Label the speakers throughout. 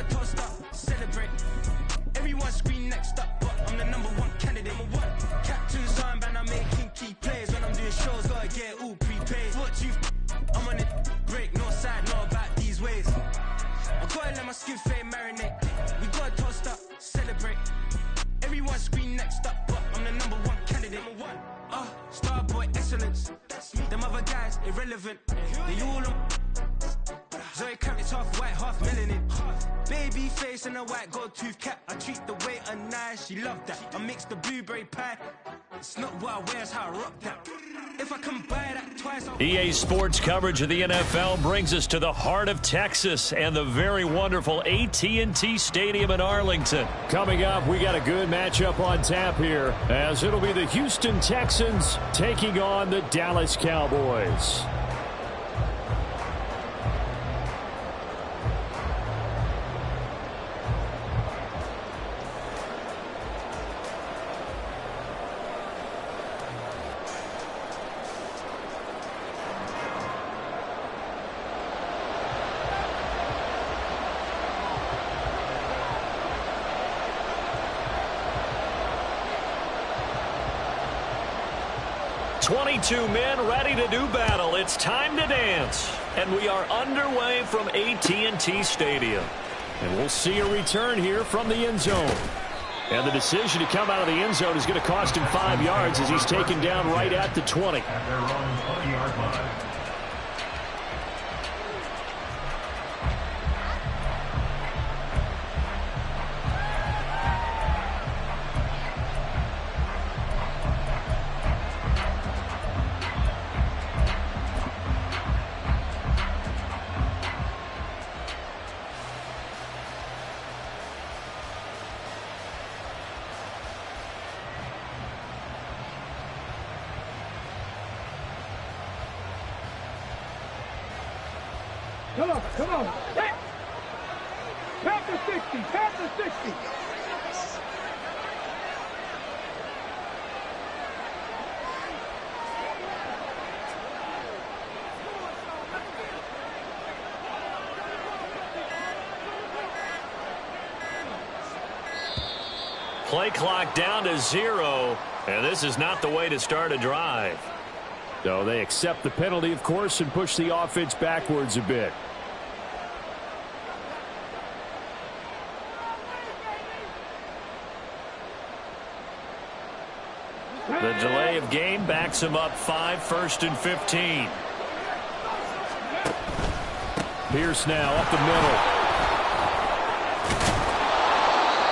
Speaker 1: got tossed up, celebrate. Everyone scream next up, but I'm the #1 candidate. Captain's armband, I'm making key plays. When I'm doing shows, gotta get all prepaid. What you I'm on it, break, no side, know about these ways. I gotta let my skin fade marinate. We got tossed up, celebrate. Everyone scream next up, but I'm the #1 candidate. Star boy excellence. Them other guys irrelevant. They all on. Zoe Kravitz half white, half melanin. Baby face and a white gold tooth cap. I treat the waiter nice, she loved that. I mix the blueberry pie. It's not what I wear, it's how I rock that. If I can buy that twice,
Speaker 2: EA Sports coverage of the NFL brings us to the heart of Texas and the very wonderful AT&T Stadium in Arlington.
Speaker 3: Coming up, we got a good matchup on tap here, as it'll be the Houston Texans taking on the Dallas Cowboys.
Speaker 2: Two men ready to do battle. It's time to dance. And we are underway from AT&T Stadium.
Speaker 3: And we'll see a return here from the end zone. And the decision to come out of the end zone is going to cost him 5 yards as he's taken down right at the 20.
Speaker 4: At their own 20-yard line.
Speaker 5: Come on. Tap the 60. Tap the 60.
Speaker 2: Play clock down to 0, and this is not the way to start a drive.
Speaker 3: So they accept the penalty, of course, and push the offense backwards a bit.
Speaker 2: The delay of game backs him up 5, 1st and 15.
Speaker 3: Pierce now up the middle.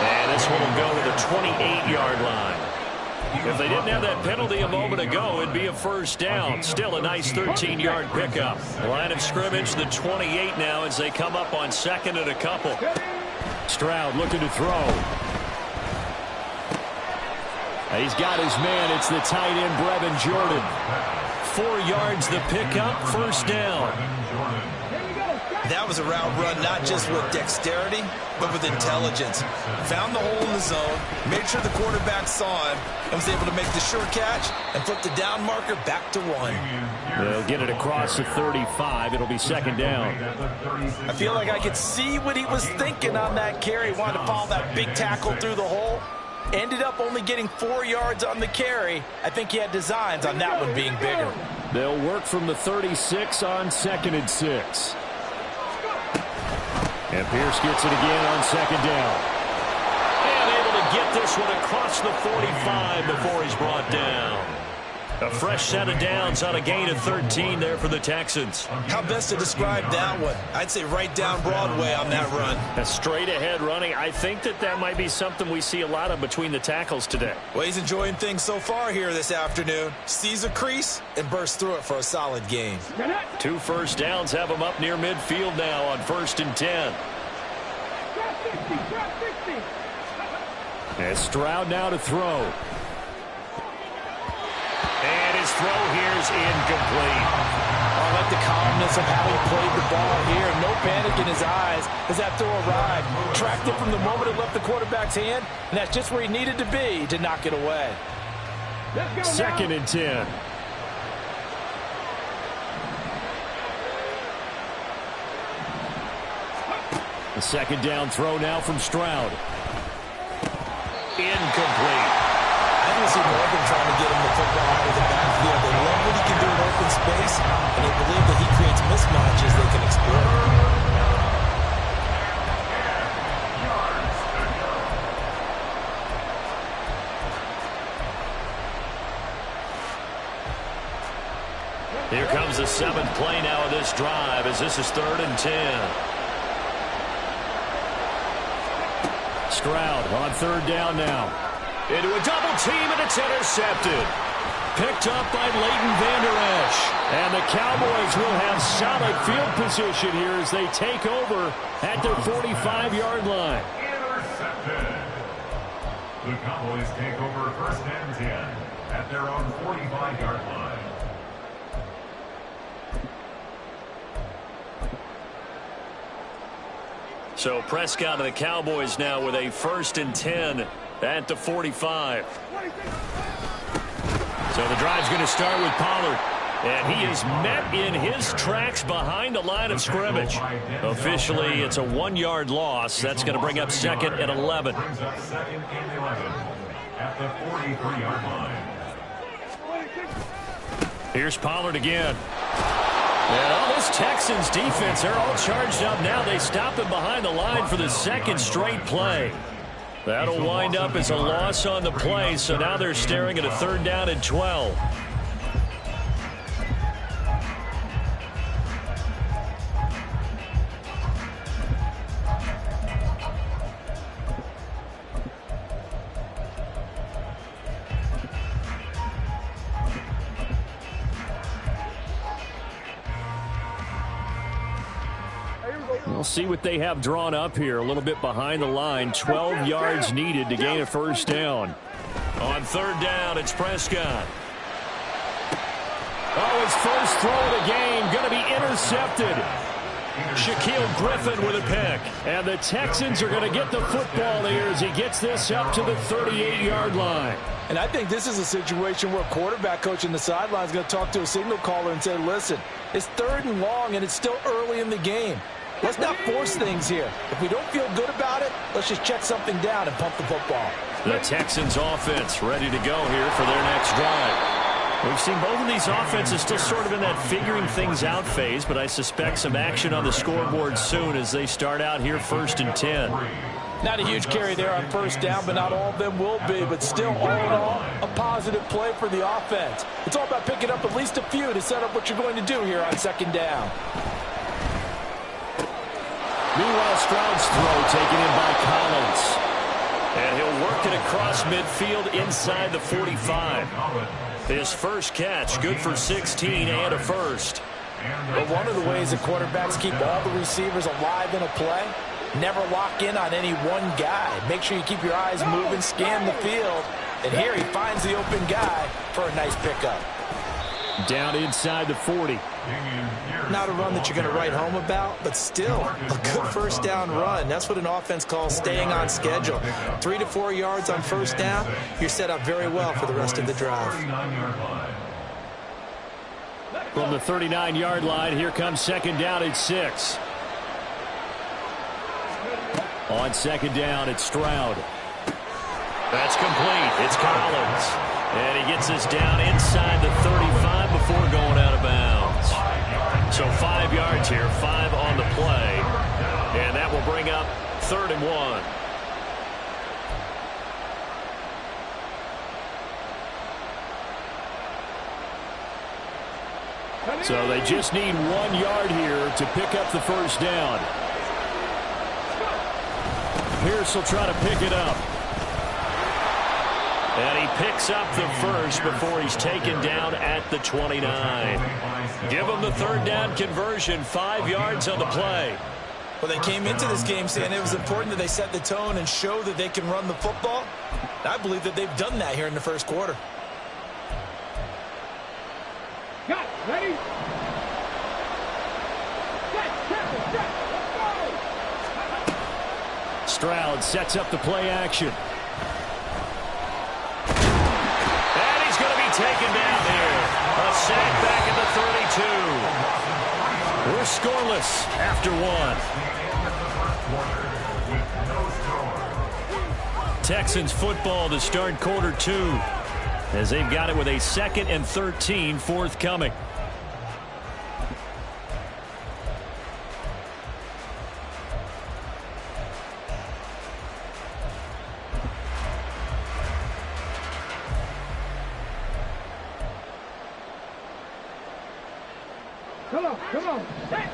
Speaker 2: And this one will go to the 28-yard line. If they didn't have that penalty a moment ago, it'd be a first down. Still a nice 13-yard pickup. Line of scrimmage, the 28 now as they come up on 2nd and a couple.
Speaker 3: Stroud looking to throw. He's got his man. It's the tight end, Brevin Jordan.
Speaker 2: 4 yards the pickup, first down.
Speaker 6: That was a route run not just with dexterity, but with intelligence. Found the hole in the zone, made sure the quarterback saw him, and was able to make the sure catch and flip the down marker back to 1.
Speaker 3: They'll get it across the 35. It'll be 2nd down.
Speaker 6: I feel like I could see what he was thinking on that carry. Wanted to follow that big tackle through the hole. Ended up only getting 4 yards on the carry. I think he had designs on that one being bigger.
Speaker 3: They'll work from the 36 on 2nd and 6. And Pierce gets it again on 2nd down.
Speaker 2: And able to get this one across the 45 before he's brought down. A fresh set of downs on a gain of 13 there for the Texans.
Speaker 6: How best to describe that one? I'd say right down Broadway on that run.
Speaker 2: A straight ahead running. I think that might be something we see a lot of between the tackles today.
Speaker 6: Well, he's enjoying things so far here this afternoon. Sees a crease and bursts through it for a solid gain.
Speaker 2: 2 first downs have him up near midfield now on 1st and 10.
Speaker 3: And Stroud now to throw.
Speaker 2: And his throw here is incomplete.
Speaker 6: I like the calmness of how he played the ball here. No panic in his eyes as that throw arrived. Tracked it from the moment it left the quarterback's hand, and that's just where he needed to be to knock it away.
Speaker 3: 2nd and 10. The second down throw now from Stroud. Incomplete.
Speaker 6: I can see Morgan trying to get him the football out of the backfield. They love what he can do in open space, and they believe that he creates mismatches they can exploit.
Speaker 2: Here comes the seventh play now of this drive as this is 3rd and 10.
Speaker 3: Stroud on 3rd down now.
Speaker 2: Into a double team, and it's intercepted.
Speaker 3: Picked up by Leighton Vander Esch. And the Cowboys will have solid field position here as they take over at their 45-yard line.
Speaker 4: Intercepted. The Cowboys take over 1st and 10 at their own 45-yard line.
Speaker 2: So Prescott and the Cowboys now with a 1st and 10 at the 45.
Speaker 3: So the drive's going to start with Pollard. And he is met in his tracks behind the line of scrimmage. Officially, it's a 1-yard loss. That's going to bring up 2nd and 11.
Speaker 4: Brings up 2nd and 11 at the 43-yard line.
Speaker 3: Here's Pollard again. And all this Texans defense, they're all charged up now. They stop him behind the line for the 2nd straight play. That'll wind up as a loss on the play, so now they're staring at a 3rd down and 12. We'll see what they have drawn up here. A little bit behind the line. 12 yards needed to gain a 1st down.
Speaker 2: On 3rd down, it's Prescott.
Speaker 3: Oh, his first throw of the game going to be intercepted. Shaquille Griffin with a pick. And the Texans are going to get the football here as he gets this up to the 38-yard line.
Speaker 6: And I think this is a situation where a quarterback coach in the sideline is going to talk to a signal caller and say, listen, it's 3rd and long and it's still early in the game. Let's not force things here. If we don't feel good about it, let's just check something down and pump the football.
Speaker 2: The Texans offense ready to go here for their next drive.
Speaker 3: We've seen both of these offenses still sort of in that figuring things out phase, but I suspect some action on the scoreboard soon as they start out here 1st and 10.
Speaker 6: Not a huge carry there on 1st down, but not all of them will be. But still, all in all, a positive play for the offense. It's all about picking up at least a few to set up what you're going to do here on 2nd down.
Speaker 3: Meanwhile, Stroud's throw taken in by Collins.
Speaker 2: And he'll work it across midfield inside the 45. His first catch, good for 16 and a 1st.
Speaker 6: But one of the ways that quarterbacks keep all the receivers alive in a play, never lock in on any one guy. Make sure you keep your eyes moving, scan the field. And here he finds the open guy for a nice pickup.
Speaker 3: Down inside the 40.
Speaker 6: Not a run that you're going to write home about, but still a good 1st down run. That's what an offense calls staying on schedule. 3 to 4 yards on 1st down, you're set up very well for the rest of the drive.
Speaker 3: From the 39-yard line, here comes 2nd down and 6. On 2nd down, it's Stroud.
Speaker 2: That's complete. It's Collins. And he gets us down inside the 35 before going out of bounds. So 5 yards here, 5 on the play. And that will bring up 3rd and 1.
Speaker 3: So they just need 1 yard here to pick up the 1st down. Pierce will try to pick it up.
Speaker 2: And he picks up the 1st before he's taken down at the 29. Give him the 3rd down conversion, 5 yards on the play.
Speaker 6: Well, they came into this game saying it was important that they set the tone and show that they can run the football. I believe that they've done that here in the 1st quarter.
Speaker 5: Got it. Ready? Set.
Speaker 3: Stroud sets up the play action.
Speaker 2: Taken down here. A sack back at the 32.
Speaker 3: We're scoreless after 1.
Speaker 4: quarter with no score.
Speaker 2: Texans football to start quarter 2, as they've got it with a 2nd and 13 forthcoming.
Speaker 5: Come on, come on. Hey.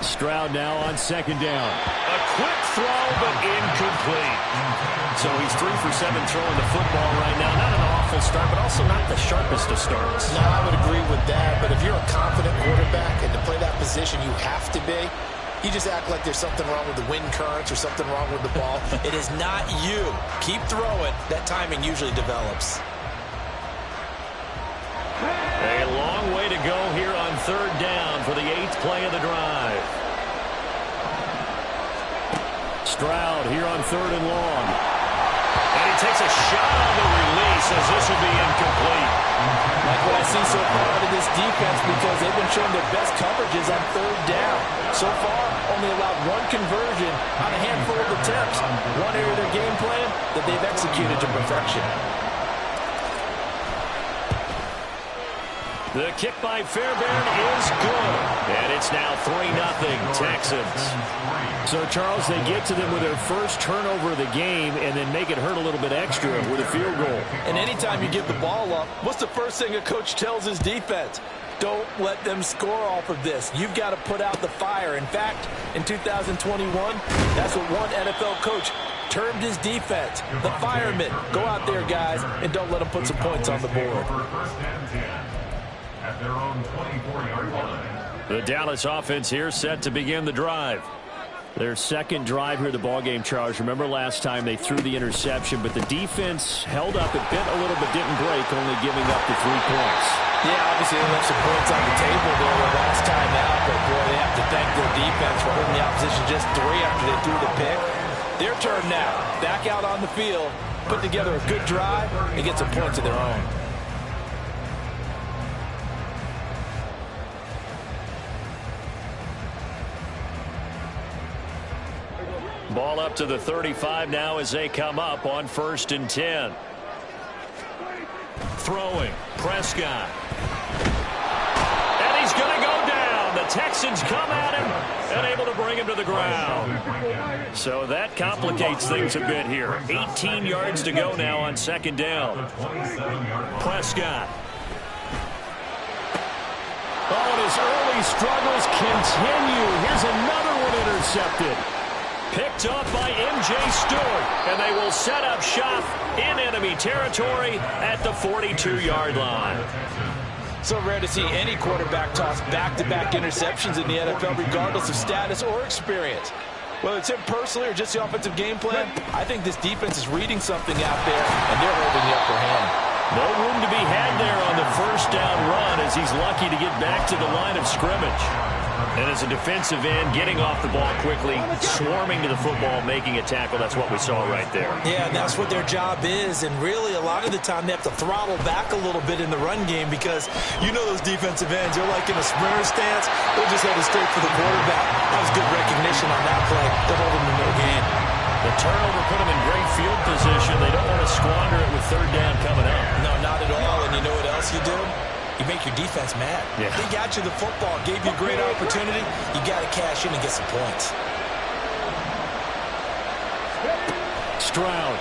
Speaker 2: Stroud now on 2nd down. A quick throw, but incomplete. So he's 3 for 7 throwing the football right now. Not an awful start, but also not the sharpest of starts.
Speaker 7: No, I would agree with that. But if you're a confident quarterback and to play that position, you have to be. You just act like there's something wrong with the wind currents or something wrong with the ball.
Speaker 6: It is not you. Keep throwing. That timing usually develops.
Speaker 2: A long way to go here on 3rd down for the 8th play of the drive. Stroud here on 3rd and long. And he takes a shot on the release as this will be incomplete.
Speaker 7: Like what I see so far out of this defense, because they've been showing their best coverages on 3rd down. So far, only allowed 1 conversion on a handful of attempts. One area of their game plan that they've executed to perfection.
Speaker 2: The kick by Fairbairn is good. And it's now 3-0 Texans. So, Charles, they get to them with their first turnover of the game and then make it hurt a little bit extra with a field goal.
Speaker 7: And anytime you give the ball up, what's the first thing a coach tells his defense? Don't let them score off of this. You've got to put out the fire. In fact, in 2021, that's what one NFL coach termed his defense. The firemen. Go out there, guys, and don't let them put some points on the board.
Speaker 4: At their own 24-yard line.
Speaker 2: The Dallas offense here set to begin the drive. Their 2nd drive here of the ballgame, Charles. Remember last time they threw the interception, but the defense held up. It bent a little but didn't break, only giving up the 3 points.
Speaker 7: Yeah, obviously they left some points on the table there the last time out, but boy, they have to thank their defense for holding the opposition just 3 after they threw the pick. Their turn now. Back out on the field, put together a good drive, and get some points of their own.
Speaker 2: Ball up to the 35 now as they come up on 1st and 10. Throwing. Prescott. And he's going to go down. The Texans come at him and able to bring him to the ground. So that complicates things a bit here. 18 yards to go now on 2nd down. Prescott. Oh, and his early struggles continue. Here's another one intercepted. Picked up by M.J. Stewart, and they will set up shop in enemy territory at the 42-yard line.
Speaker 7: So rare to see any quarterback toss back-to-back interceptions in the NFL, regardless of status or experience. Whether it's him personally or just the offensive game plan, I think this defense is reading something out there, and they're holding the upper hand.
Speaker 2: No room to be had there on the 1st down run as he's lucky to get back to the line of scrimmage. And as a defensive end, getting off the ball quickly, swarming to the football, making a tackle. That's what we saw right there.
Speaker 6: Yeah, and that's what their job is. And really, a lot of the time, they have to throttle back a little bit in the run game because you know those defensive ends, they're like in a sprinter stance. They're just headed straight for the quarterback. That was good recognition on that play. They're holding them no gain.
Speaker 2: The turnover put them in great field position. They don't want to squander it with 3rd down coming up.
Speaker 6: No, not at all. And you know what else you do? You make your defense mad.
Speaker 2: Yeah.
Speaker 6: They got you the football, gave you a great opportunity. You got to cash in and get some points.
Speaker 2: Stroud.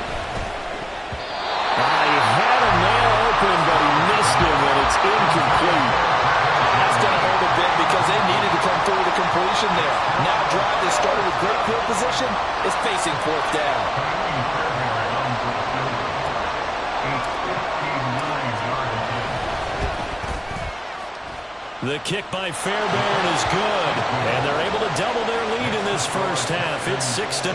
Speaker 2: He had a man open, but he missed him, and it's incomplete.
Speaker 7: That's going to hold a bit because they needed to come through with a completion there. Now a drive that started with great field position is facing 4th down.
Speaker 2: The kick by Fairbairn is good, and they're able to double their lead in this 1st half. It's 6-0.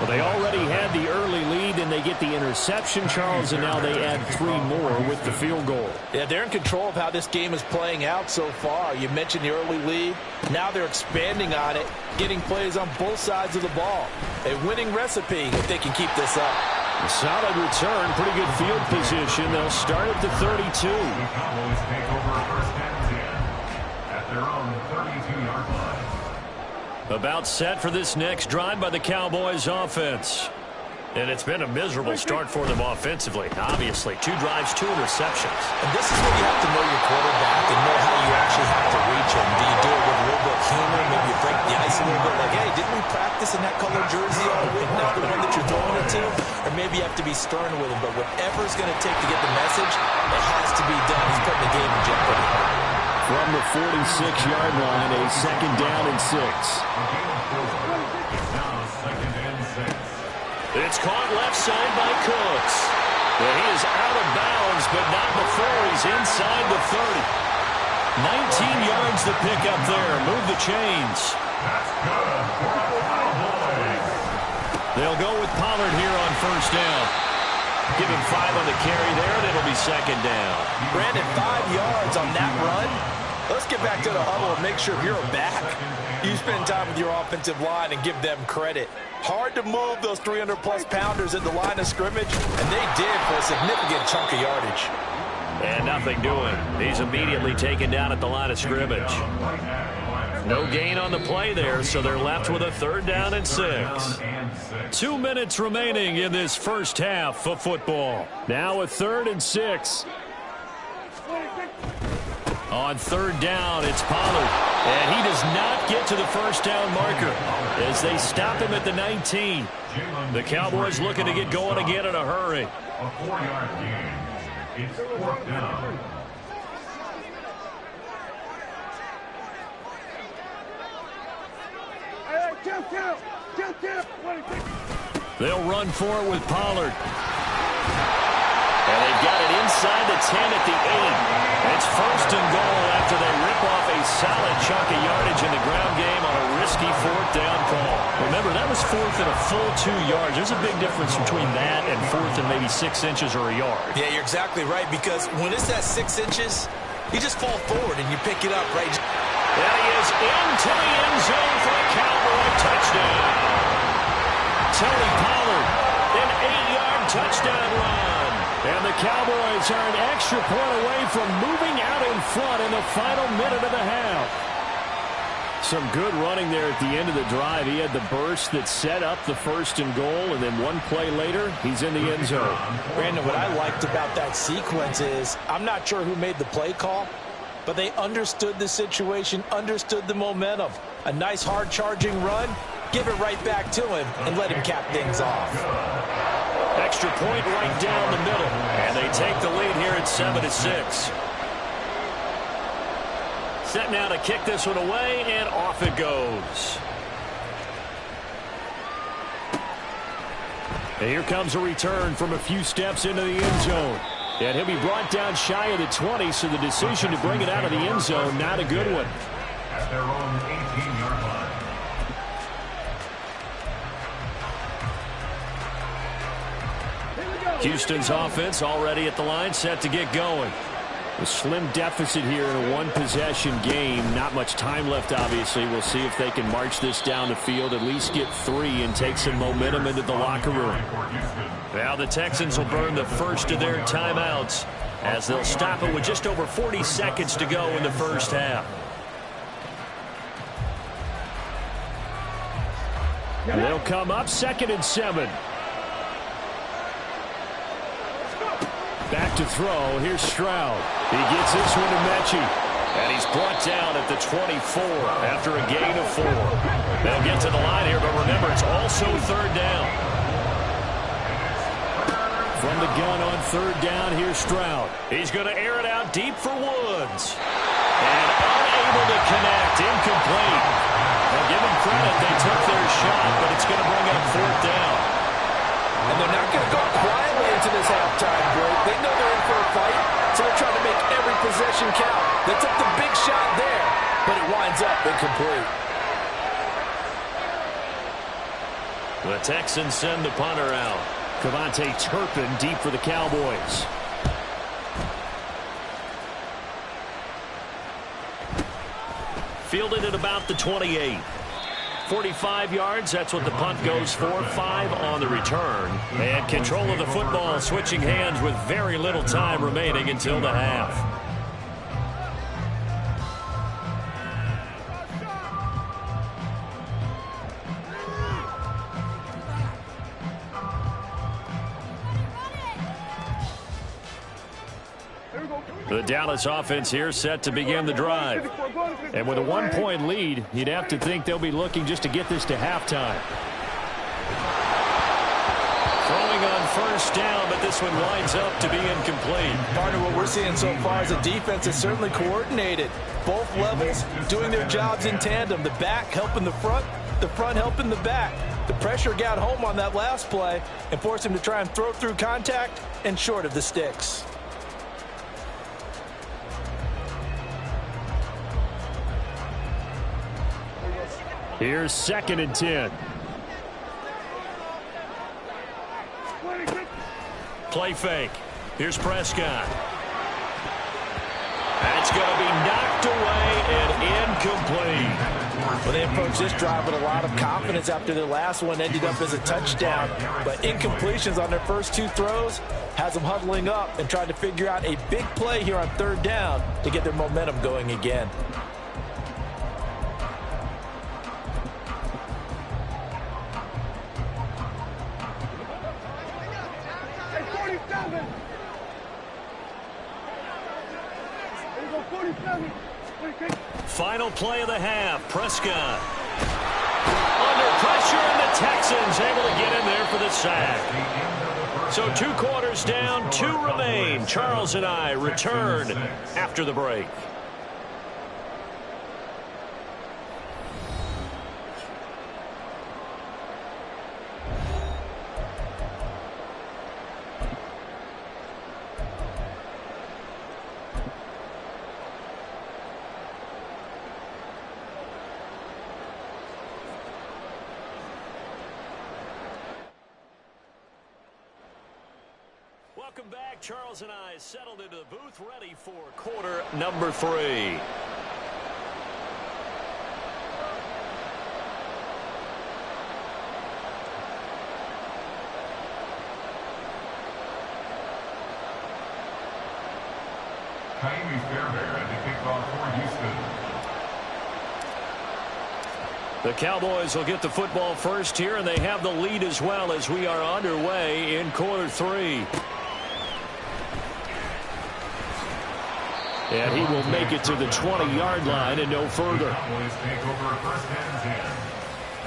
Speaker 2: Well, they already had the early lead, and they get the interception, Charles, and now they add 3 more with the field goal.
Speaker 7: Yeah, they're in control of how this game is playing out so far. You mentioned the early lead. Now they're expanding on it, getting plays on both sides of the ball. A winning recipe if they can keep this up.
Speaker 2: A solid return, pretty good field position. They'll start at the 32.
Speaker 4: The Cowboys take over 1st and 10 at their own 32-yard line.
Speaker 3: About set for this next drive by the Cowboys offense. And it's been a miserable start for them offensively. Obviously, 2 drives, 2 interceptions.
Speaker 6: And this is where you have to know your quarterback and know how you actually have to reach him. Do you do it with a little bit of humor? Maybe you break the ice a little bit. Like, hey, didn't we practice in that color jersey all week? Not the one that you're throwing it to? Or maybe you have to be stern with him. But whatever it's going to take to get the message, it has to be done. He's putting the game in jeopardy.
Speaker 3: From the 46-yard line, a 2nd down and 6. It's caught left side by Cooks. And he is out of bounds, but not before he's inside the 30. 19 yards to pick up there. Move the chains. They'll go with Pollard here on 1st down. Give him 5 on the carry there, and it'll be 2nd down.
Speaker 6: Brandon, 5 yards on that run. Let's get back to the huddle and make sure you're back. You spend time with your offensive line and give them credit. Hard to move those 300-plus pounders at the line of scrimmage, and they did for a significant chunk of yardage.
Speaker 3: And nothing doing. He's immediately taken down at the line of scrimmage. No gain on the play there, so they're left with a 3rd down and 6. 2 minutes remaining in this first half of football. Now a 3rd and 6. On 3rd down, it's Pollard. And he does not get to the 1st down marker as they stop him at the 19. The Cowboys looking to get going again in a hurry.
Speaker 4: A 4-yard gain. It's 4th down.
Speaker 3: They'll run for it with Pollard. And they've got it inside the 10 at the 8. It's 1st and goal after they rip off a solid chunk of yardage in the ground game on a risky 4th down call. Remember, that was 4th and a full 2 yards. There's a big difference between that and 4th and maybe 6 inches or a yard.
Speaker 6: Yeah, you're exactly right, because when it's that 6 inches, you just fall forward and you pick it up, right?
Speaker 3: And he is into the end zone for a Cowboy touchdown. Tony Pollard, an 8-yard touchdown run. And the Cowboys are an extra point away from moving out in front in the final minute of the half. Some good running there at the end of the drive. He had the burst that set up the 1st and goal, and then 1 play later, he's in the end zone.
Speaker 6: Brandon, what I liked about that sequence is I'm not sure who made the play call, but they understood the situation, understood the momentum. A nice hard-charging run, give it right back to him, and let him cap things off.
Speaker 3: Extra point right down the middle. And they take the lead here at 7-6. Set now to kick this one away, and off it goes. And here comes a return from a few steps into the end zone. And he'll be brought down shy of the 20, so the decision to bring it out of the end zone, not a good one.
Speaker 4: At their own 18-yard line.
Speaker 3: Houston's offense already at the line, set to get going. A slim deficit here in a 1-possession game. Not much time left, obviously. We'll see if they can march this down the field, at least get 3 and take some momentum into the locker room. Now the Texans will burn the first of their timeouts as they'll stop it with just over 40 seconds to go in the first half. And they'll come up 2nd and 7. Back to throw. Here's Stroud. He gets this one to Mechie. And he's brought down at the 24 after a gain of 4. They'll get to the line here, but remember, it's also 3rd down. From the gun on 3rd down, here's Stroud. He's going to air it out deep for Woods. And unable to connect. Incomplete. Now give them credit. They took their shot, but it's going to bring up 4th down.
Speaker 6: And they're not going to go quietly into this halftime break. They know they're in for a fight, so they're trying to make every possession count. They took the big shot there, but it winds up incomplete.
Speaker 3: The Texans send the punter out. Cavante Turpin deep for the Cowboys. Fielded at about the 28. 45 yards, that's what the punt goes for. 5 on the return. And control of the football, switching hands with very little time remaining until the half. The Dallas offense here set to begin the drive. And with a 1-point lead, you'd have to think they'll be looking just to get this to halftime. Throwing on first down, but this one winds up to be incomplete.
Speaker 7: Partner, what we're seeing so far is a defense is certainly coordinated. Both levels doing their jobs in tandem. The back helping the front helping the back. The pressure got home on that last play and forced him to try and throw through contact and short of the sticks.
Speaker 3: Here's 2nd and 10. Play fake. Here's Prescott. That's going to be knocked away and incomplete.
Speaker 7: Well, they approached this drive with a lot of confidence after their last one ended up as a touchdown. But incompletions on their first 2 throws has them huddling up and trying to figure out a big play here on 3rd down to get their momentum going again.
Speaker 3: Final play of the half. Prescott under pressure, and the Texans able to get in there for the sack. So 2 quarters down, 2 remain. Charles and I return after the break. Welcome back. Charles and I settled into the booth, ready for quarter number 3.
Speaker 4: Kaimi Fairbairn at the kickoff for Houston.
Speaker 3: The Cowboys will get the football first here, and they have the lead as well as we are underway in quarter 3. And he will make it to the 20-yard line and no further.
Speaker 4: The Cowboys take over 1st and 10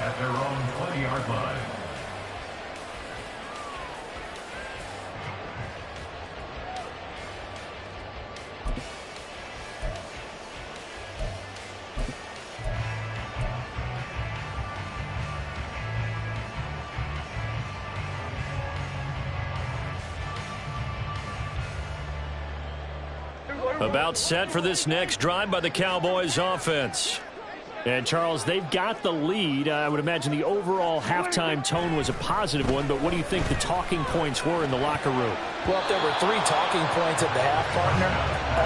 Speaker 4: at their own 20-yard line.
Speaker 3: About set for this next drive by the Cowboys offense. And, Charles, they've got the lead. I would imagine the overall halftime tone was a positive one, but what do you think the talking points were in the locker room?
Speaker 7: Well, if there were 3 talking points at the half, partner,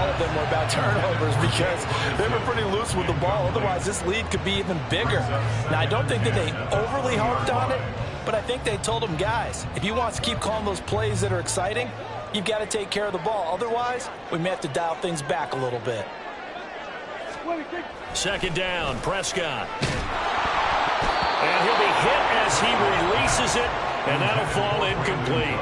Speaker 7: all of them were about turnovers because they were pretty loose with the ball. Otherwise, this lead could be even bigger. Now, I don't think that they overly harped on it, but I think they told them, guys, if you want to keep calling those plays that are exciting, you've got to take care of the ball. Otherwise, we may have to dial things back a little bit.
Speaker 3: 2nd down, Prescott. And he'll be hit as he releases it, and that'll fall incomplete.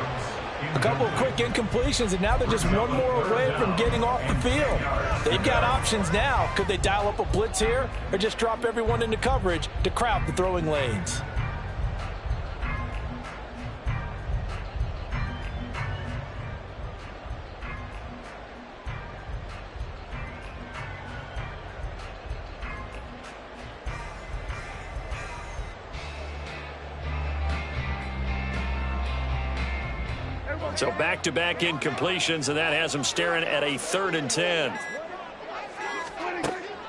Speaker 7: A couple of quick incompletions, and now they're just one more away from getting off the field. They've got options now. Could they dial up a blitz here or just drop everyone into coverage to crowd the throwing lanes?
Speaker 3: So back-to-back incompletions, and that has them staring at a 3rd and 10.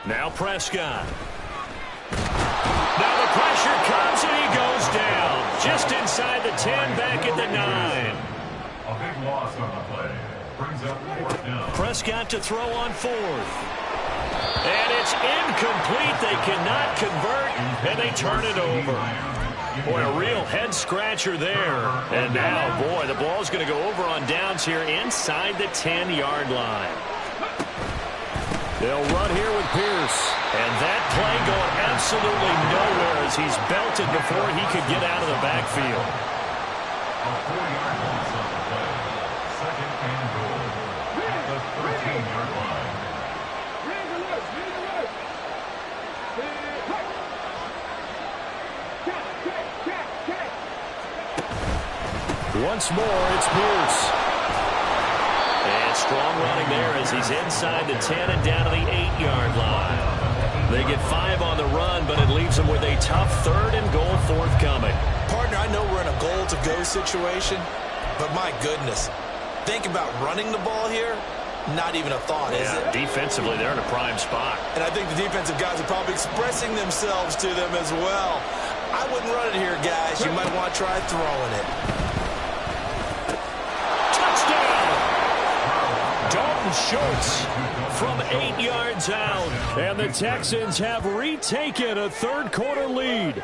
Speaker 3: Now Prescott. Now the pressure comes, and he goes down. Just inside the 10, back at the 9.
Speaker 4: A big loss on the play. Brings up 4th down.
Speaker 3: Prescott to throw on 4th. And it's incomplete. They cannot convert, and they turn it over. Boy, a real head-scratcher there. And now, boy, the ball's going to go over on downs here inside the 10-yard line. They'll run here with Pierce. And that play going absolutely nowhere as he's belted before he could get out of the backfield.
Speaker 4: A 4-yard loss on the play. 2nd and goal. At the 3. 16-yard line.
Speaker 3: Once more, it's Pierce.
Speaker 2: And strong running there as he's inside the 10 and down to the 8-yard line. They get 5 on the run, but it leaves them with a tough 3rd and goal forthcoming.
Speaker 6: Partner, I know we're in a goal-to-go situation, but my goodness, think about running the ball here. Not even a thought, is it?
Speaker 2: Defensively, they're in a prime spot.
Speaker 6: And I think the defensive guys are probably expressing themselves to them as well. I wouldn't run it here, guys. You might want to try throwing it.
Speaker 3: Dalton Schultz from 8 yards out. And the Texans have retaken a third-quarter lead.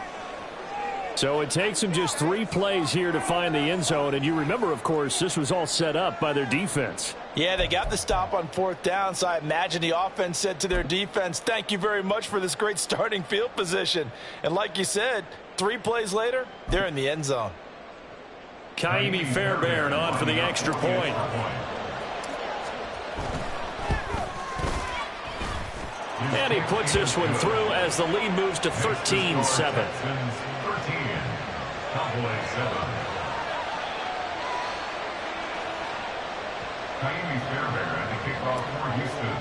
Speaker 3: So it takes them just 3 plays here to find the end zone. And you remember, of course, this was all set up by their defense.
Speaker 7: Yeah, they got the stop on 4th down, so I imagine the offense said to their defense, thank you very much for this great starting field position. And like you said, 3 plays later, they're in the end zone.
Speaker 2: Kaimi Fairbairn on for the extra point. And he puts this one through as the lead moves to 13-7.
Speaker 4: 13, Cowboys 7. Kaimi Fairbairn at the kickoff for Houston.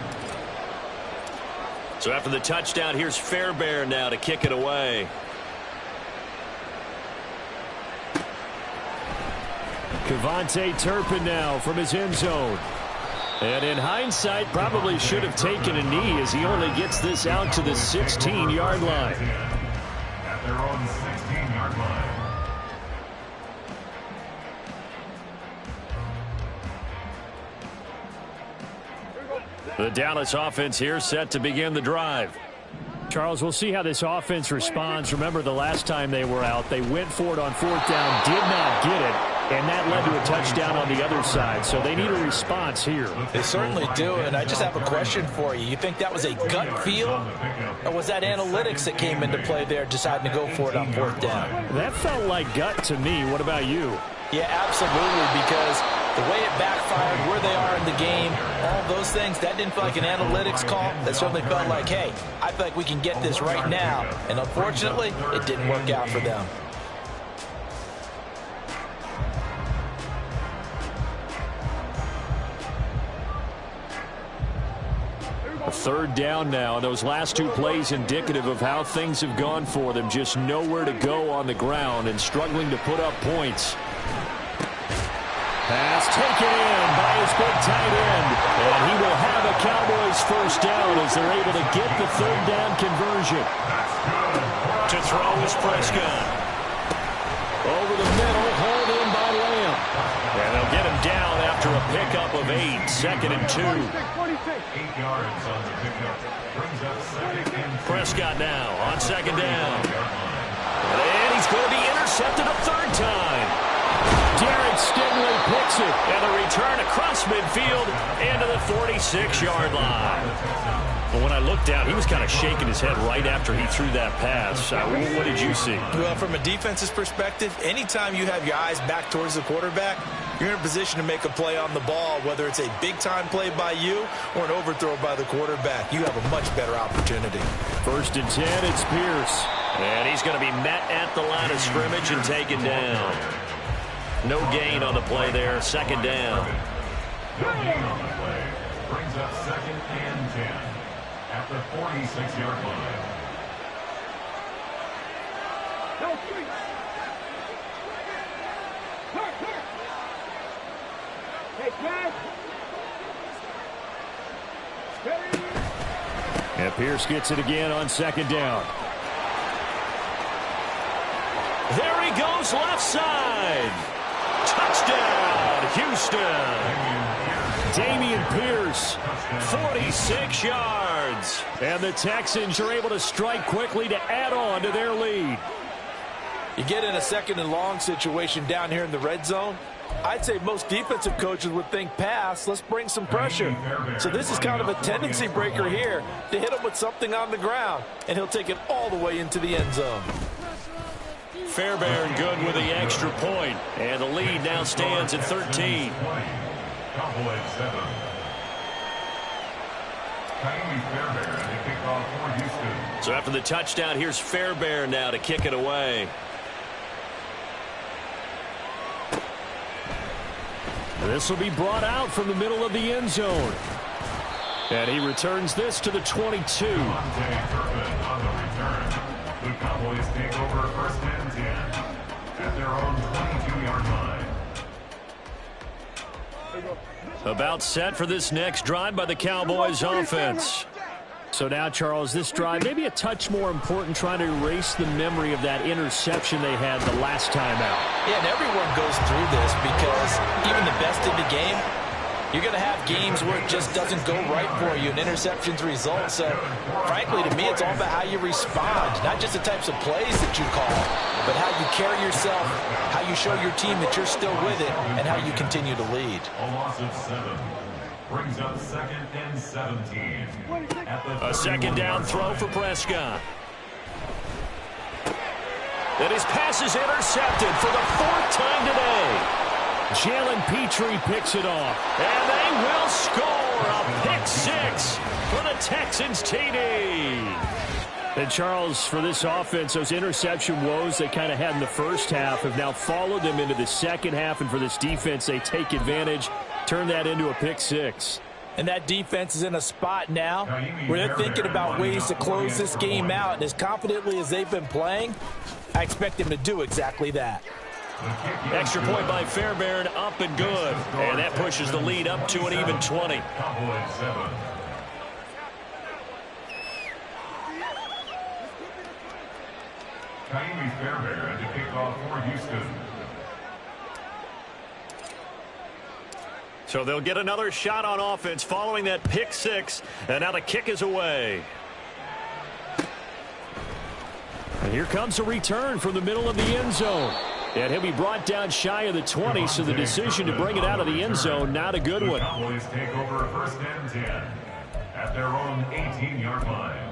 Speaker 2: So after the touchdown, here's Fairbairn now to kick it away.
Speaker 3: Kevontae Turpin now from his end zone. And in hindsight, probably should have taken a knee as he only gets this out to the 16-yard line.
Speaker 4: At their own 16-yard line.
Speaker 3: The Dallas offense here set to begin the drive. Charles, we'll see how this offense responds. Remember, the last time they were out, they went for it on 4th down, did not get it, and that led to a touchdown on the other side. So they need a response here.
Speaker 7: They certainly do, and I just have a question for you. You think that was a gut feel, or was that analytics that came into play there deciding to go for it on 4th down?
Speaker 3: That felt like gut to me. What about you?
Speaker 7: Yeah, absolutely, because the way it backfired, where they are in the game, all those things, that didn't feel like an analytics call. That certainly felt like, hey, I feel like we can get this right now. And unfortunately, it didn't work out for them.
Speaker 3: A 3rd down now. Those last 2 plays indicative of how things have gone for them. Just nowhere to go on the ground and struggling to put up points. Pass taken in by his big tight end. And he will have a Cowboys first down as they're able to get the 3rd down conversion.
Speaker 2: To throw is Prescott.
Speaker 3: Over the middle, hauled in by Lamb.
Speaker 2: And they'll get him down after a pickup of 8. 2nd and 2.
Speaker 4: 8 yards on the pickup. Brings up 2nd and 2.
Speaker 2: Prescott now on 2nd down. And he's going to be intercepted a 3rd time.
Speaker 3: Derek Stingley picks it.
Speaker 2: And a return across midfield into the 46-yard line. But when I looked down, he was kind of shaking his head right after he threw that pass. What did you see?
Speaker 6: Well, from a defense's perspective, anytime you have your eyes back towards the quarterback, you're in a position to make a play on the ball, whether it's a big-time play by you or an overthrow by the quarterback. You have a much better opportunity.
Speaker 3: 1st and 10, it's Pierce.
Speaker 2: And he's going to be met at the line of scrimmage and taken down. No gain on the play there. 2nd down.
Speaker 4: No gain on the play. Brings up 2nd and 10 at the 46-yard line.
Speaker 3: And Pierce gets it again on 2nd down.
Speaker 2: There he goes left side. Touchdown, Houston.
Speaker 3: Dameon Pierce.
Speaker 2: 46 yards.
Speaker 3: And the Texans are able to strike quickly to add on to their lead.
Speaker 7: You get in a 2nd and long situation down here in the red zone, I'd say most defensive coaches would think pass, let's bring some pressure. So this is kind of a tendency breaker here to hit him with something on the ground, and he'll take it all the way into the end zone.
Speaker 2: Fairbairn good with the extra point, and the lead now stands at 13.
Speaker 4: Cowboys 7.
Speaker 2: So after the touchdown, here's Fairbairn now to kick it away.
Speaker 3: This will be brought out from the middle of the end zone. And he returns this to the 22.
Speaker 4: The Cowboys take over first and 10 at their own 22-yard line.
Speaker 3: About set for this next drive by the Cowboys offense. So now, Charles, this drive maybe a touch more important, trying to erase the memory of that interception they had the last time out.
Speaker 7: Yeah, and everyone goes through this because even the best in the game, you're going to have games where it just doesn't go right for you, and interceptions result. So, frankly, to me, it's all about how you respond, not just the types of plays that you call, but how you carry yourself, how you show your team that you're still with it, and how you continue to lead.
Speaker 4: A loss of 7 brings up 2nd and 17.
Speaker 2: A second down throw for Prescott. And his pass is intercepted for the 4th time today.
Speaker 3: Jalen Petrie picks it off.
Speaker 2: And they will score a pick 6 for the Texans TD.
Speaker 3: And Charles, for this offense, those interception woes they kind of had in the first half have now followed them into the second half. And for this defense, they take advantage, turn that into a pick 6.
Speaker 7: And that defense is in a spot now where they're thinking about ways to close this game out. And as confidently as they've been playing, I expect them to do exactly that.
Speaker 2: Extra point by Fairbairn, up and good. And that pushes the lead up to an even 20.
Speaker 4: Cowboys 7. Kaimi Fairbairn to kick off for Houston.
Speaker 2: So they'll get another shot on offense following that pick 6. And now the kick is away.
Speaker 3: And here comes a return from the middle of the end zone. And he'll be brought down shy of the 20, so the decision to bring it out of the end zone, not a good one.
Speaker 4: The Cowboys take over first and 10 at their own 18-yard line.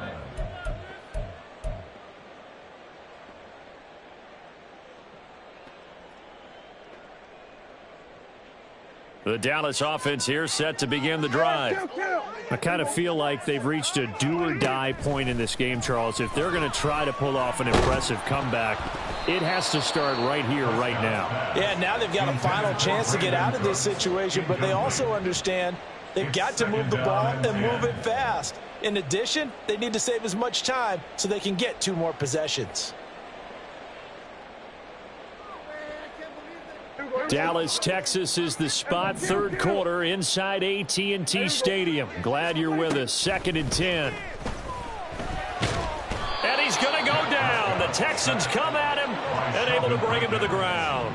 Speaker 2: The Dallas offense here set to begin the drive.
Speaker 3: I kind of feel like they've reached a do-or-die point in this game, Charles. If they're going to try to pull off an impressive comeback, it has to start right here, right now.
Speaker 7: Yeah, now they've got a final chance to get out of this situation, but they also understand they've got to move the ball and move it fast. In addition, they need to save as much time so they can get 2 more possessions.
Speaker 3: Dallas, Texas is the spot, 3rd quarter inside AT&T Stadium. Glad you're with us. 2nd and 10.
Speaker 2: And he's going to go down. The Texans come at him and able to bring him to the ground.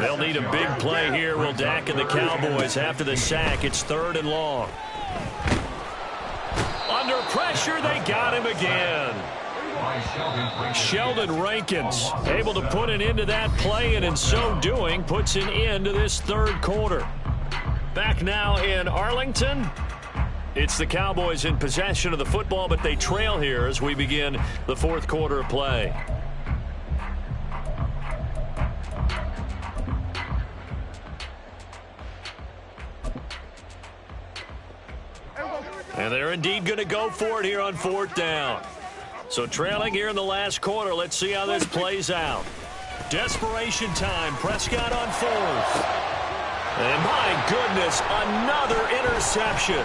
Speaker 2: They'll need a big play here, will Dak and the Cowboys after the sack. It's 3rd and long. Under pressure, they got him again.
Speaker 3: Sheldon Rankins able to put an end to that play, and in so doing puts an end to this 3rd quarter.
Speaker 2: Back now in Arlington. It's the Cowboys in possession of the football, but they trail here as we begin the 4th quarter of play. And they're indeed going to go for it here on 4th down. So trailing here in the last quarter. Let's see how this plays out. Desperation time. Prescott on 4th. And my goodness, another interception.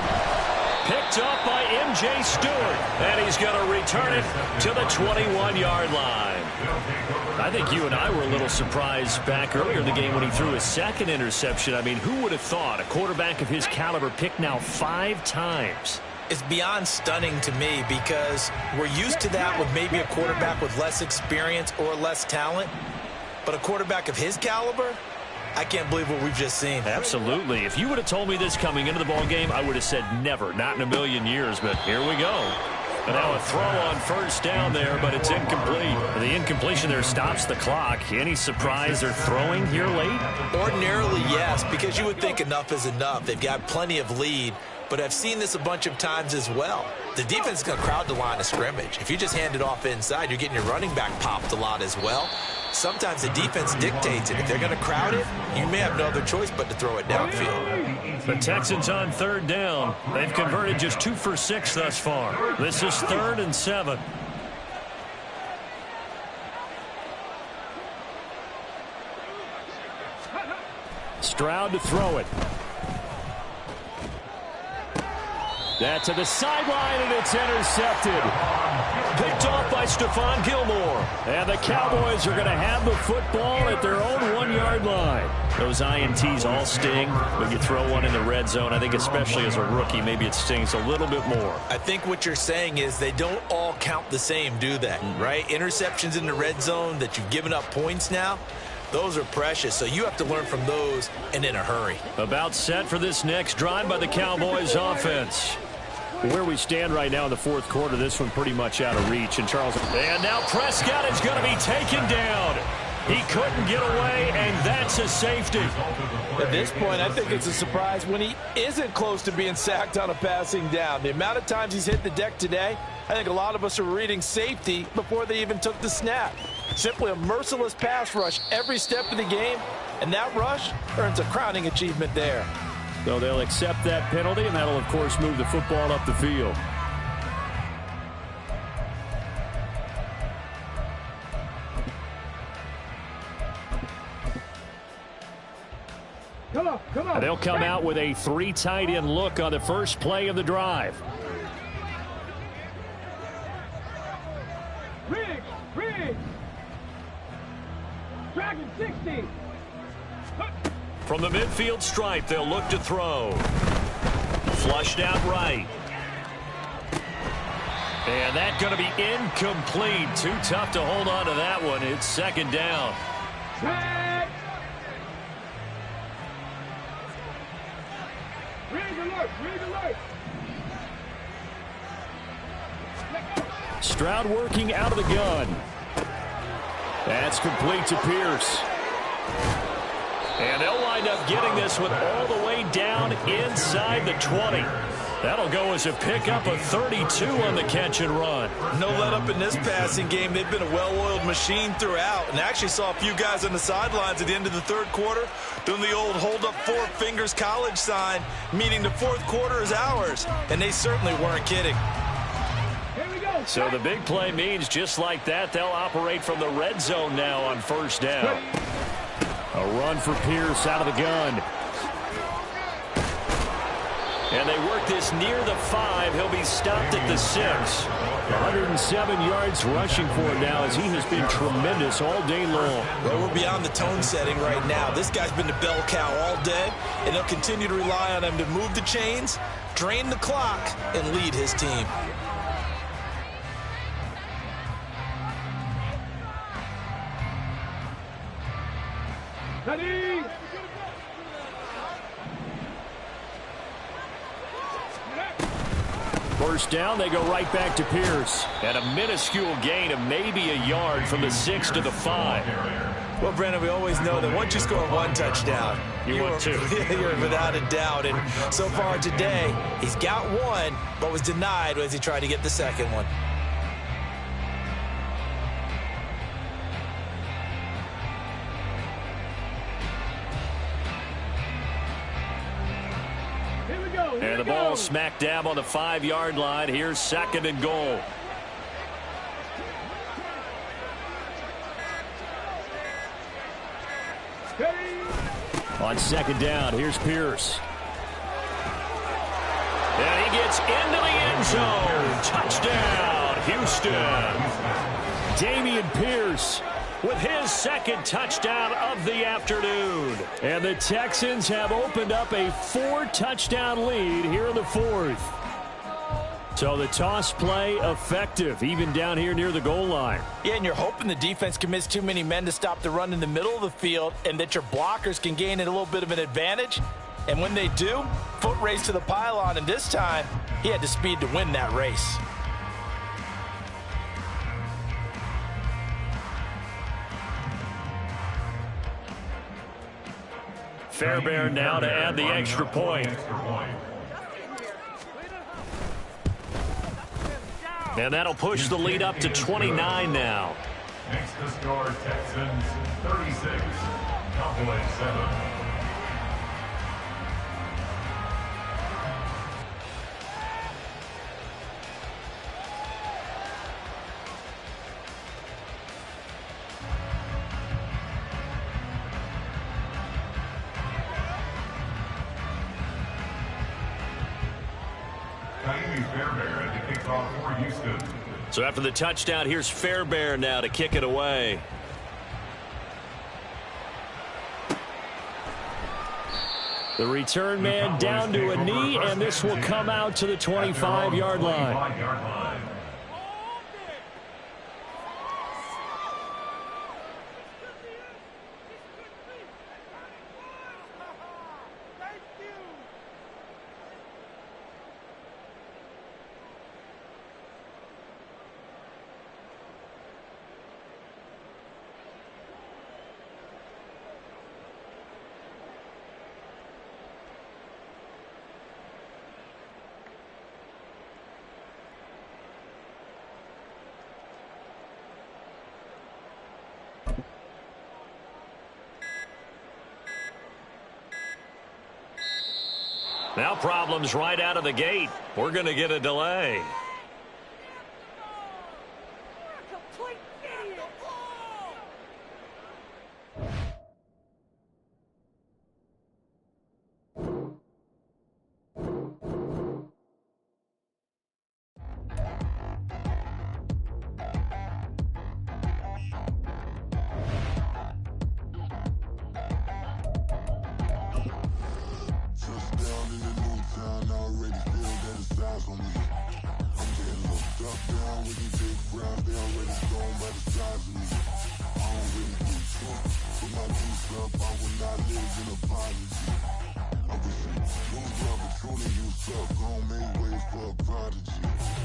Speaker 2: Picked up by M.J. Stewart. And he's going to return it to the 21-yard line.
Speaker 3: I think you and I were a little surprised back earlier in the game when he threw his 2nd interception. I mean, who would have thought a quarterback of his caliber picked now 5 times?
Speaker 7: It's beyond stunning to me because we're used to that with maybe a quarterback with less experience or less talent. But a quarterback of his caliber, I can't believe what we've just seen.
Speaker 3: Absolutely. If you would have told me this coming into the ball game, I would have said never, not in a million years. But here we go. And now a throw on 1st down there, but it's incomplete. The incompletion there stops the clock. Any surprise they're throwing here late?
Speaker 7: Ordinarily, yes, because you would think enough is enough. They've got plenty of lead. But I've seen this a bunch of times as well. The defense is going to crowd the line of scrimmage. If you just hand it off inside, you're getting your running back popped a lot as well. Sometimes the defense dictates it. If they're going to crowd it, you may have no other choice but to throw it downfield.
Speaker 3: The Texans on 3rd down. They've converted just 2 for 6 thus far. This is 3rd and 7. Stroud to throw it. That's to the sideline, and it's intercepted. Picked off by Stephon Gilmore. And the Cowboys are going to have the football at their own 1-yard line. Those INTs all sting, but you throw one in the red zone. I think especially as a rookie, maybe it stings a little bit more.
Speaker 6: I think what you're saying is they don't all count the same, do they? Right? Interceptions in the red zone that you've given up points now, those are precious, so you have to learn from those and in a hurry.
Speaker 3: About set for this next drive by the Cowboys offense. Where we stand right now in the 4th quarter, this one pretty much out of reach. And now Prescott is going to be taken down. He couldn't get away, and that's a safety.
Speaker 7: At this point, I think it's a surprise when he isn't close to being sacked on a passing down. The amount of times he's hit the deck today, I think a lot of us are reading safety before they even took the snap. Simply a merciless pass rush every step of the game, and that rush earns a crowning achievement there.
Speaker 3: So they'll accept that penalty, and that'll, of course, move the football up the field.
Speaker 5: Come on, come on.
Speaker 3: They'll come out with a 3 tight end look on the first play of the drive.
Speaker 5: Riggs. Dragon 60.
Speaker 3: From the midfield stripe, they'll look to throw. Flushed out right. And that's going to be incomplete. Too tough to hold on to that one. It's 2nd down.
Speaker 5: Tag. Read alert.
Speaker 3: Stroud working out of the gun. That's complete to Pierce. And they'll wind up getting this one all the way down inside the 20. That'll go as a pickup of 32 on the catch and run.
Speaker 6: No let up in this passing game. They've been a well-oiled machine throughout, and actually saw a few guys on the sidelines at the end of the 3rd quarter doing the old hold up 4 fingers college sign, meaning the 4th quarter is ours, and they certainly weren't kidding.
Speaker 5: Here we go.
Speaker 3: So the big play means just like that, they'll operate from the red zone now on 1st down. A run for Pierce out of the gun. And they work this near the 5. He'll be stopped at the 6. 107 yards rushing for him now as he has been tremendous all day long.
Speaker 6: Well, we're beyond the tone setting right now. This guy's been the bell cow all day, and they'll continue to rely on him to move the chains, drain the clock, and lead his team.
Speaker 5: Ready.
Speaker 3: First down, they go right back to Pierce. And a minuscule gain of maybe a yard from the 6 to the 5.
Speaker 6: Well, Brandon, we always know that once you score 1 touchdown,
Speaker 3: you want 2.
Speaker 6: You're without a doubt. And so far today, he's got 1, but was denied as he tried to get the 2nd one.
Speaker 3: And the ball smack dab on the 5-yard line. Here's 2nd and goal. On 2nd down, here's Pierce. And he gets into the end zone. Touchdown, Houston. Dameon Pierce with his 2nd touchdown of the afternoon. And the Texans have opened up a 4-touchdown lead here in the 4th. So the toss play effective, even down here near the goal line.
Speaker 7: Yeah, and you're hoping the defense commits too many men to stop the run in the middle of the field and that your blockers can gain a little bit of an advantage. And when they do, foot race to the pylon, and this time he had the speed to win that race.
Speaker 3: Fairbairn now to add the extra point. And that'll push the lead up to 29 now.
Speaker 4: Next to score, Texans 36, Cowboys 7. Fairbairn to kick off for Houston.
Speaker 2: So after the touchdown, here's Fairbairn now to kick it away.
Speaker 3: The return man down to a knee, and this will come out to the 25-yard line.
Speaker 2: Now problems right out of the gate. We're going to get a delay.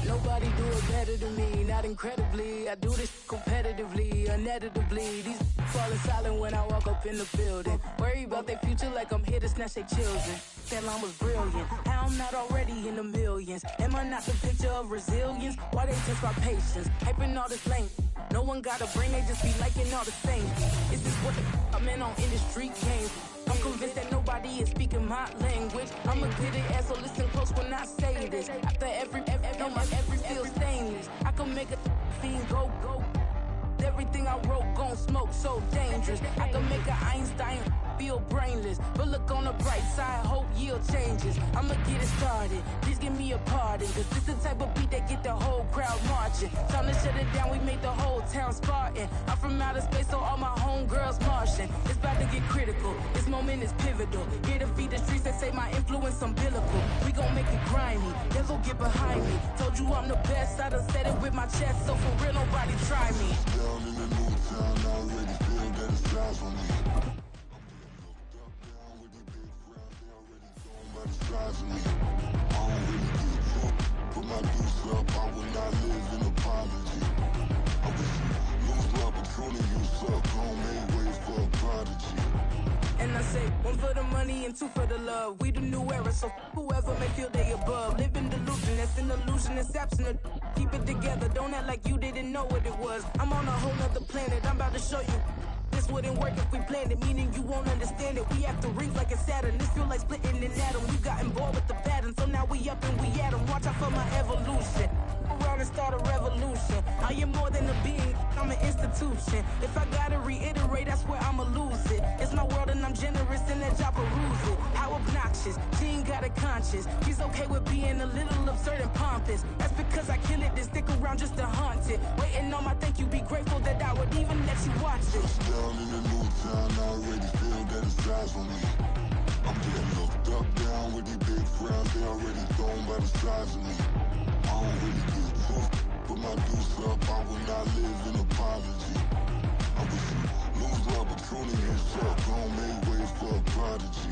Speaker 8: Nobody do it better than me, not incredibly. I do this competitively, uneditably. These falling silent when I walk up in the building. Worry about their future like I'm here to snatch their children. That line was brilliant. How I'm not already in the millions? Am I not the picture of resilience? Why they test my patience? Hyping all this lane. No one got a brain, they just be liking all the same. Is this what the I'm in on in the street game? I'm convinced that nobody is speaking my language. I'ma get it, so listen close when I say this. After every feel stainless. I can make a fiend go. Everything I wrote gon' smoke, so dangerous. I can make an Einstein feel brainless. But look on the bright side, hope yield changes. I'ma get it started, please give me a pardon. Cause this the type of beat that get the whole crowd marching. Time to shut it down, we made the whole town Spartan. I'm from outer space, so all my homegirls Martian. It's about to get critical, this moment is pivotal. Here to feed the streets that say my influence umbilical. We gon' make it grimy, never get behind me. Told you I'm the best, I done said it with my chest. So for real, nobody try me.
Speaker 9: Down in the new town, I already feel that it's eyes on me. Put my deuce up, I will not live in apology. I wish you lose love, but truly you suck. Gon' make ways for a prodigy.
Speaker 8: And I say, one for the money and two for the love. We the new era, so whoever may feel they above. Live in delusion, that's an illusion, it's absent. Keep it together, don't act like you didn't know what it was. I'm on a whole nother planet, I'm about to show you. This wouldn't work if we planned it, meaning you won't understand it. We have to rings like a Saturn, this feel like splitting an atom. You got involved with the pattern, so now we up and we at 'em. Watch out for my evolution. Around and start a revolution. I am more than a being, I'm an institution. If I gotta reiterate, that's where I'ma lose it. It's my world and I'm generous and that job peruse it. How obnoxious, she ain't got a conscience. She's okay with being a little absurd and pompous. That's because I kill it, then stick around just to haunt it. Waiting on my thank you, be grateful that I would even let you watch it.
Speaker 9: Down in the new town, I already feel that it's eyes on me. I'm getting looked up, down with these big frowns, they already thrown by the size of me. I don't really get tough, put my deuce up, I will not live in apology. I wish you lose love, but truly you suck. Gon' make ways for a prodigy.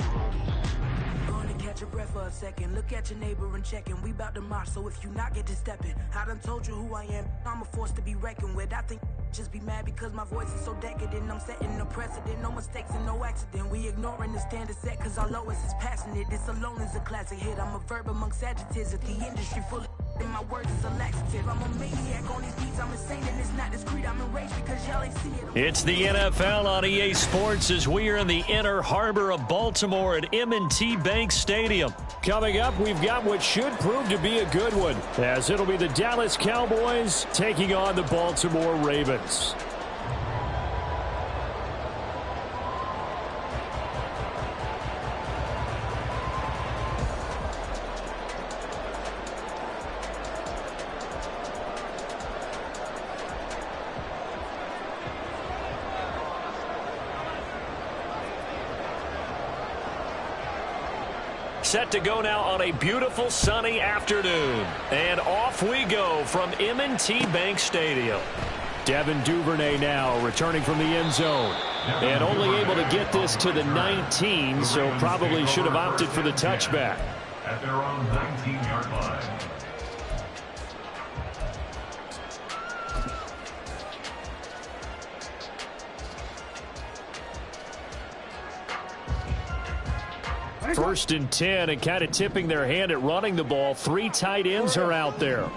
Speaker 8: Gonna catch your breath for a second. Look at your neighbor and check in. We bout to march, so if you not get to stepping. I done told you who I am. I'm a force to be reckoned with. I think just be mad because my voice is so decadent. I'm setting a precedent. No mistakes and no accident. We ignoring the standard set cause our lowest is passionate. This alone is a classic hit. I'm a verb amongst adjectives. If the industry full of and my words is a laxative. I'm a maniac on these beats. I'm insane and it's not discreet. I'm enraged because y'all ain't see it.
Speaker 2: It's the NFL on EA Sports as we are in the inner harbor of Baltimore at M&T Bank Stadium.
Speaker 3: Coming up, we've got what should prove to be a good one, as it'll be the Dallas Cowboys taking on the Baltimore Ravens.
Speaker 2: set to go now on a beautiful sunny afternoon. And off we go from M&T Bank Stadium.
Speaker 3: Devin Duvernay now returning from the end zone. And only able to get this to the 19, so probably should have opted for the touchback.
Speaker 4: At their own 19-yard line.
Speaker 3: First and 10, and kind of tipping their hand at running the ball. 3 tight ends are out there.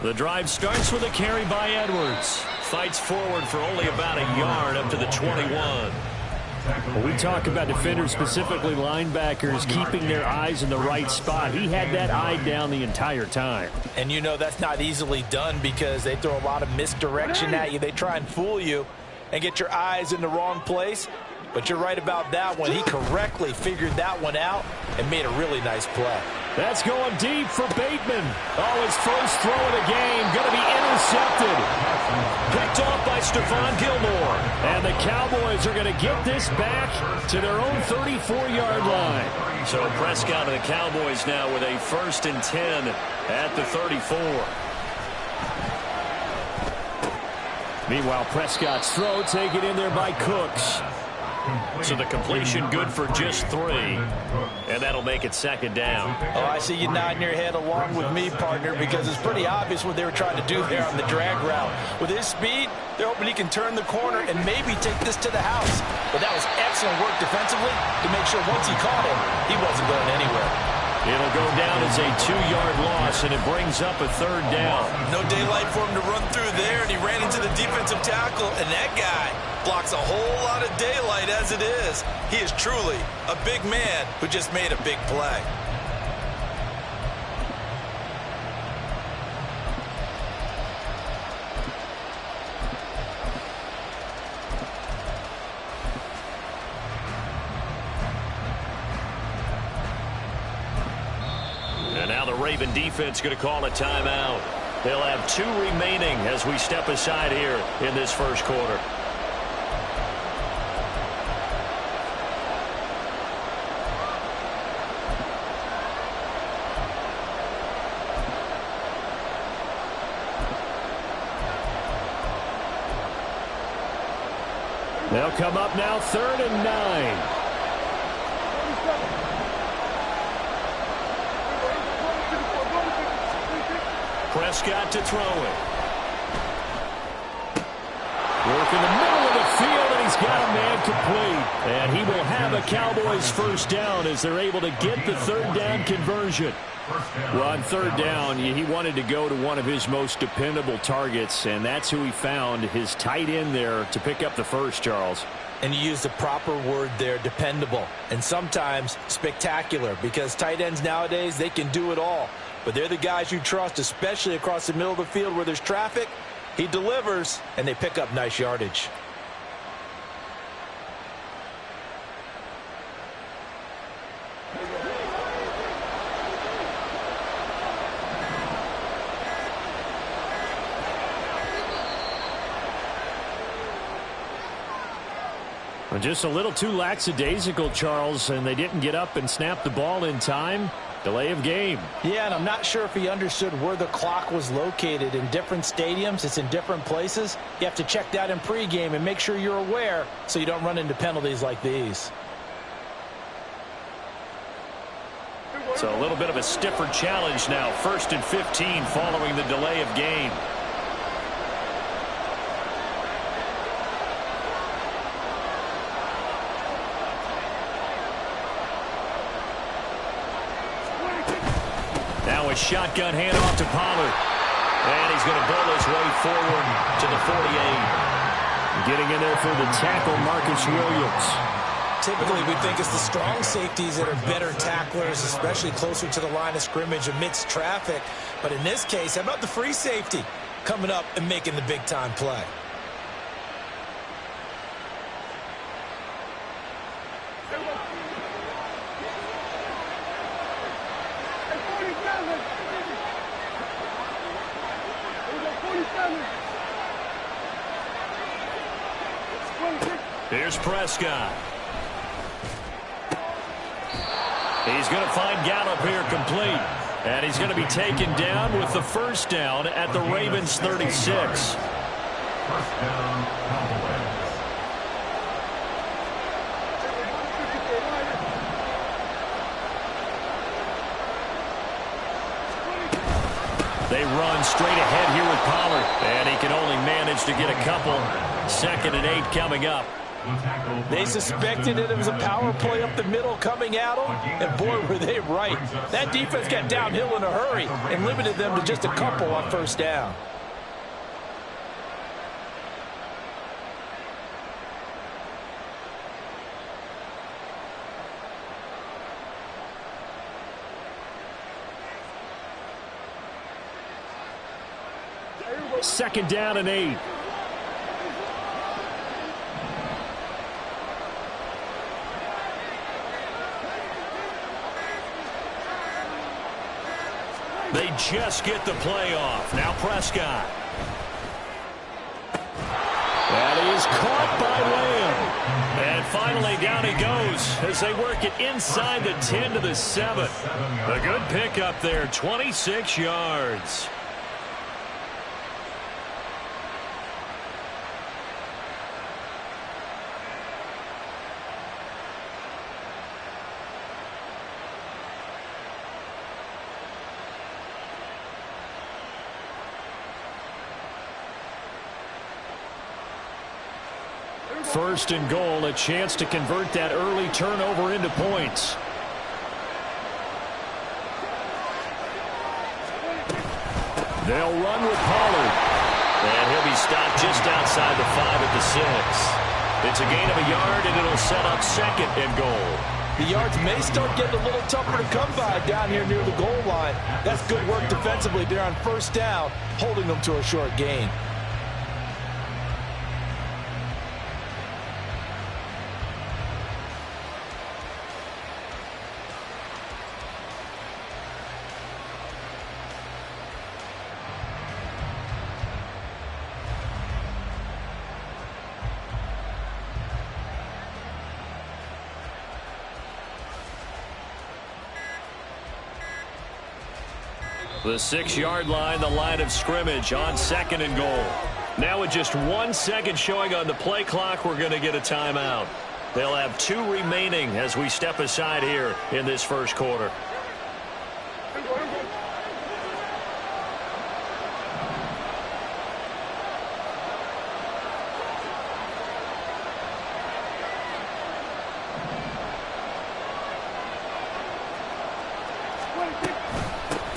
Speaker 3: The drive starts with a carry by Edwards. Fights forward for only about a yard up to the 21. When we talk about defenders, specifically linebackers, keeping their eyes in the right spot, he had that eye down the entire time.
Speaker 7: And you know that's not easily done because they throw a lot of misdirection at you. They try and fool you and get your eyes in the wrong place. But you're right about that one. He correctly figured that one out and made a really nice play.
Speaker 3: That's going deep for Bateman. Oh, his first throw of the game going to be intercepted. Picked off by Stephon Gilmore. And the Cowboys are going to get this back to their own 34-yard line.
Speaker 2: So Prescott and the Cowboys now with a 1st and 10 at the 34.
Speaker 3: Meanwhile, Prescott's throw taken in there by Cooks.
Speaker 2: So the completion good for just 3. And that'll make it 2nd down.
Speaker 7: Oh, I see you nodding your head along with me, partner, because it's pretty obvious what they were trying to do there on the drag route. With his speed, they're hoping he can turn the corner and maybe take this to the house. But that was excellent work defensively to make sure once he caught him, he wasn't going anywhere.
Speaker 2: It'll go down as a 2-yard loss, and it brings up a 3rd down.
Speaker 6: No daylight for him to run through there, and he ran into the defensive tackle, and that guy blocks a whole lot of daylight as it is. He is truly a big man who just made a big play.
Speaker 2: And now the Raven defense going to call a timeout. They'll have 2 remaining as we step aside here in this first quarter.
Speaker 3: They'll come up now 3rd and 9.
Speaker 2: Prescott to throw it.
Speaker 3: Work in the middle of the field, and he's got a man complete. And he will have a Cowboys 1st down as they're able to get the 3rd down conversion. Well, on 3rd down, he wanted to go to one of his most dependable targets, and that's who he found, his tight end there, to pick up the first, Charles.
Speaker 7: And you use the proper word there, dependable, and sometimes spectacular, because tight ends nowadays, they can do it all. But they're the guys you trust, especially across the middle of the field where there's traffic. He delivers, and they pick up nice yardage.
Speaker 3: Just a little too lackadaisical, Charles, and they didn't get up and snap the ball in time. Delay of game.
Speaker 7: Yeah, and I'm not sure if he understood where the clock was located. In different stadiums, it's in different places. You have to check that in pregame and make sure you're aware so you don't run into penalties like these.
Speaker 2: So a little bit of a stiffer challenge now. 1st and 15 following the delay of game. Now a shotgun handoff to Pollard. And he's going to bowl his way forward to the 48.
Speaker 3: Getting in there for the tackle, Marcus Williams.
Speaker 10: Typically, we think it's the strong safeties that are better tacklers, especially closer to the line of scrimmage amidst traffic. But in this case, how about the free safety coming up and making the big-time play?
Speaker 2: Here's Prescott.
Speaker 3: He's going to find Gallup here complete. And he's going to be taken down with the first down at the Ravens 36.
Speaker 4: First down, Cowboys.
Speaker 3: They run straight ahead here with Pollard. And he can only manage to get a couple. 2nd and 8 coming up.
Speaker 7: They suspected it was a power play up the middle coming at them, and boy, were they right. That defense got downhill in a hurry and limited them to just a couple on first down.
Speaker 3: Second down and 8. They just get the play off. Now Prescott. And he is caught by Lamb. And finally down he goes as they work it inside the 10 to the 7. A good pickup there, 26 yards. First and goal, a chance to convert that early turnover into points. They'll run with Pollard. And he'll be stopped just outside the 5 at the 6. It's a gain of a yard, and it'll set up 2nd and goal.
Speaker 7: The yards may start getting a little tougher to come by down here near the goal line. That's good work defensively there on first down, holding them to a short gain.
Speaker 3: The 6-yard line, the line of scrimmage on 2nd and goal. Now with just 1 second showing on the play clock, we're going to get a timeout. They'll have 2 remaining as we step aside here in this first quarter.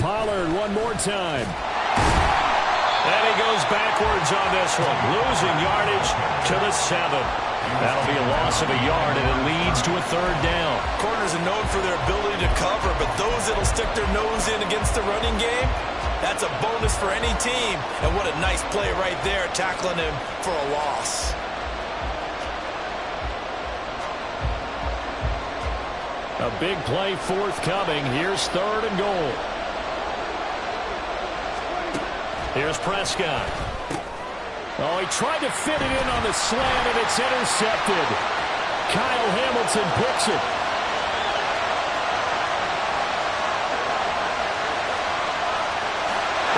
Speaker 3: Pollard one more time. And he goes backwards on this one, losing yardage to the 7. That'll be a loss of a yard, and it leads to a 3rd down.
Speaker 6: Corners are known for their ability to cover, but those that'll stick their nose in against the running game, that's a bonus for any team. And what a nice play right there, tackling him for a loss.
Speaker 3: A big play forthcoming. Here's 3rd and goal. Here's Prescott. Oh, he tried to fit it in on the slant, and it's intercepted. Kyle Hamilton picks it.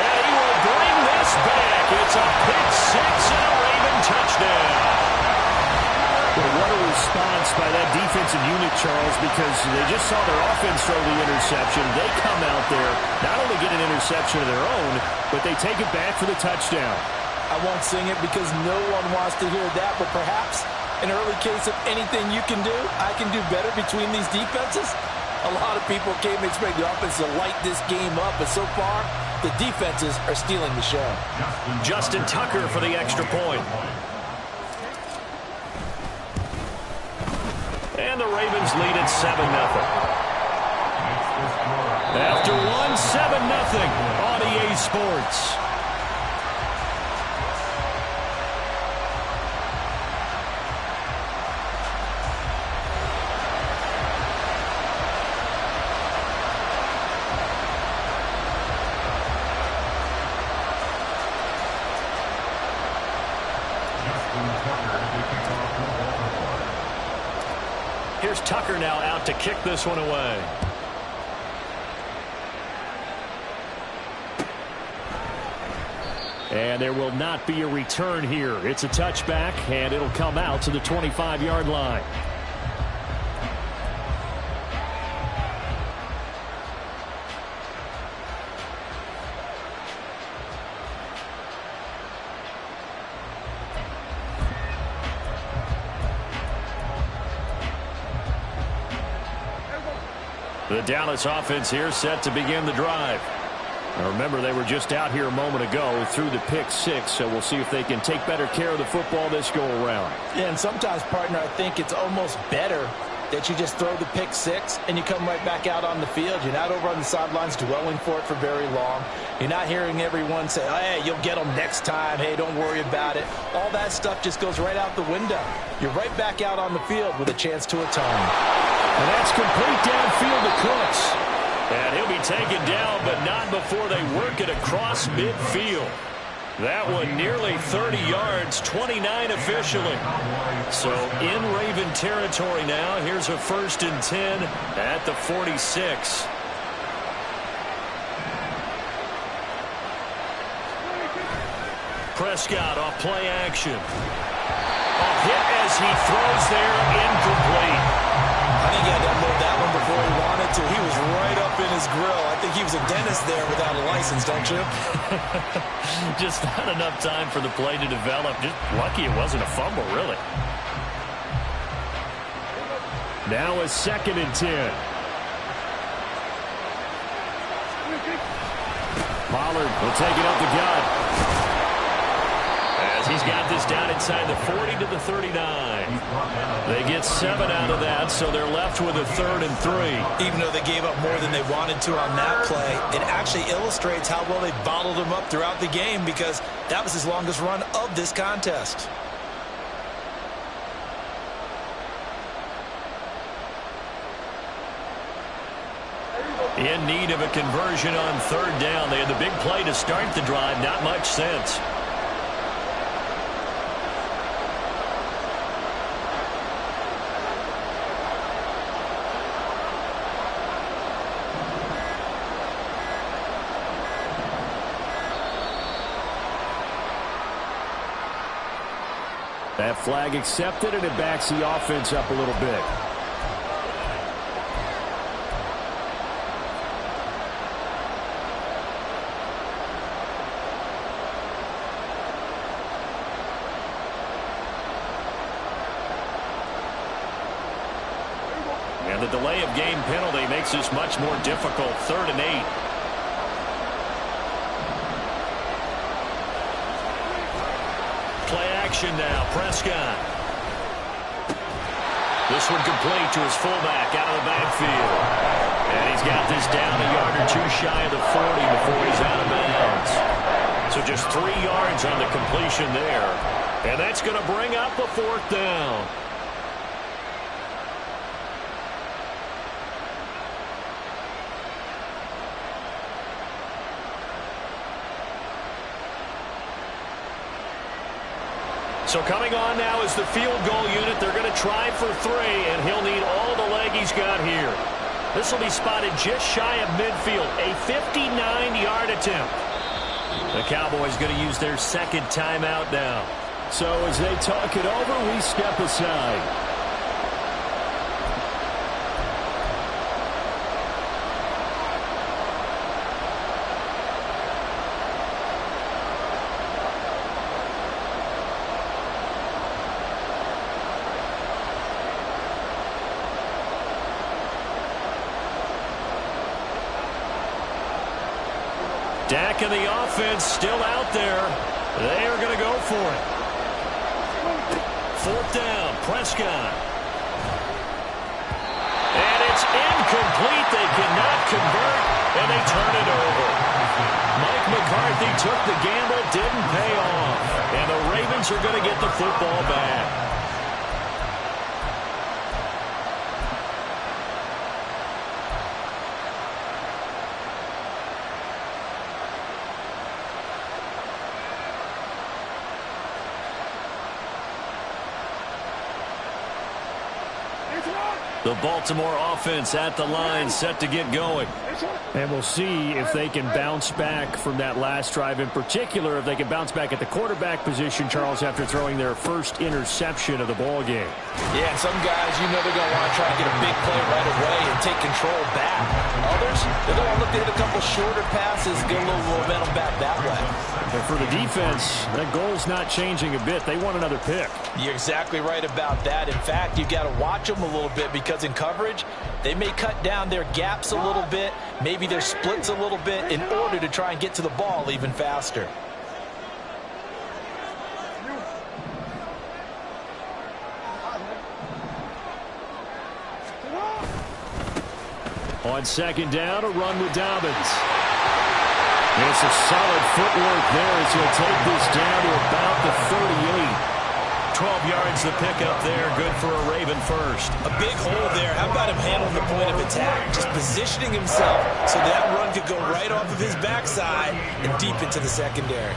Speaker 3: And he will bring this back. It's a pick 6 and a Raven touchdown. Well, what a response by that defensive unit, Charles, because they just saw their offense throw the interception. They come out there, not only get an interception of their own, but they take it back for the touchdown.
Speaker 7: I won't sing it because no one wants to hear that, but perhaps an early case of anything you can do, I can do better between these defenses. A lot of people came expecting the offense to light this game up, but so far, the defenses are stealing the show.
Speaker 3: Justin Tucker for the extra point. And the Ravens lead at 7-0. After one, 7-0 on EA Sports. Here's Tucker now out to kick this one away. And there will not be a return here. It's a touchback, and it'll come out to the 25-yard line. The Dallas offense here set to begin the drive. Now remember, they were just out here a moment ago through the pick six, so we'll see if they can take better care of the football this go around.
Speaker 10: Yeah, and sometimes, partner, I think it's almost better that you just throw the pick six and you come right back out on the field. You're not over on the sidelines dwelling for it for very long. You're not hearing everyone say, hey, you'll get them next time. Hey, don't worry about it. All that stuff just goes right out the window. You're right back out on the field with a chance to atone.
Speaker 3: And that's complete downfield to Cooks. And he'll be taken down, but not before they work it across midfield. That one nearly 30 yards, 29 officially. So in Raven territory now. Here's a 1st and 10 at the 46. Prescott off play action. A hit as he throws there, incomplete.
Speaker 10: I think he had to unload that one before he wanted to. He was right up in his grill. I think he was a dentist there without a license, don't you?
Speaker 3: Just not enough time for the play to develop. Just lucky it wasn't a fumble, really. Now a 2nd and 10. Pollard will take it up the gut. As he's got this down inside the 40 to the 39. They get 7 out of that, so they're left with a 3rd and 3.
Speaker 10: Even though they gave up more than they wanted to on that play, it actually illustrates how well they bottled them up throughout the game, because that was his longest run of this contest.
Speaker 3: In need of a conversion on 3rd down. They had the big play to start the drive. Not much sense. That flag accepted, and it backs the offense up a little bit. And the delay of game penalty makes this much more difficult. 3rd and 8. Play action now. Prescott. This one complete to his fullback out of the backfield. And he's got this down a yard or two shy of the 40 before he's out of bounds. So just 3 yards on the completion there. And that's going to bring up a 4th down. So coming on now is the field goal unit. They're going to try for 3, and he'll need all the leg he's got here. This will be spotted just shy of midfield, a 59-yard attempt. The Cowboys going to use their 2nd timeout now. So as they talk it over, we step aside. Dak and the offense still out there. They are going to go for it. 4th down, Prescott. And it's incomplete. They cannot convert, and they turn it over. Mike McCarthy took the gamble, didn't pay off. And the Ravens are going to get the football back.
Speaker 2: The Baltimore offense at the line, set to get going.
Speaker 3: And we'll see if they can bounce back from that last drive. In particular, if they can bounce back at the quarterback position, Charles, after throwing their first interception of the ball game.
Speaker 7: Yeah, and some guys, you know they're going to want to try to get a big play right away and take control back. Others, they're going to look to hit a couple shorter passes, get a little momentum back that way.
Speaker 3: And for the defense, that goal's not changing a bit. They want another pick.
Speaker 7: You're exactly right about that. In fact, you've got to watch them a little bit because in coverage, they may cut down their gaps a little bit, maybe their splits a little bit in order to try and get to the ball even faster.
Speaker 3: On second down, a run with Dobbins. It's a solid footwork there as he'll take this down to about the 38.
Speaker 2: 12 yards the pickup there. Good for a Raven first.
Speaker 7: A big hole there. How about him handling the point of attack? Just positioning himself so that run could go right off of his backside and deep into the secondary.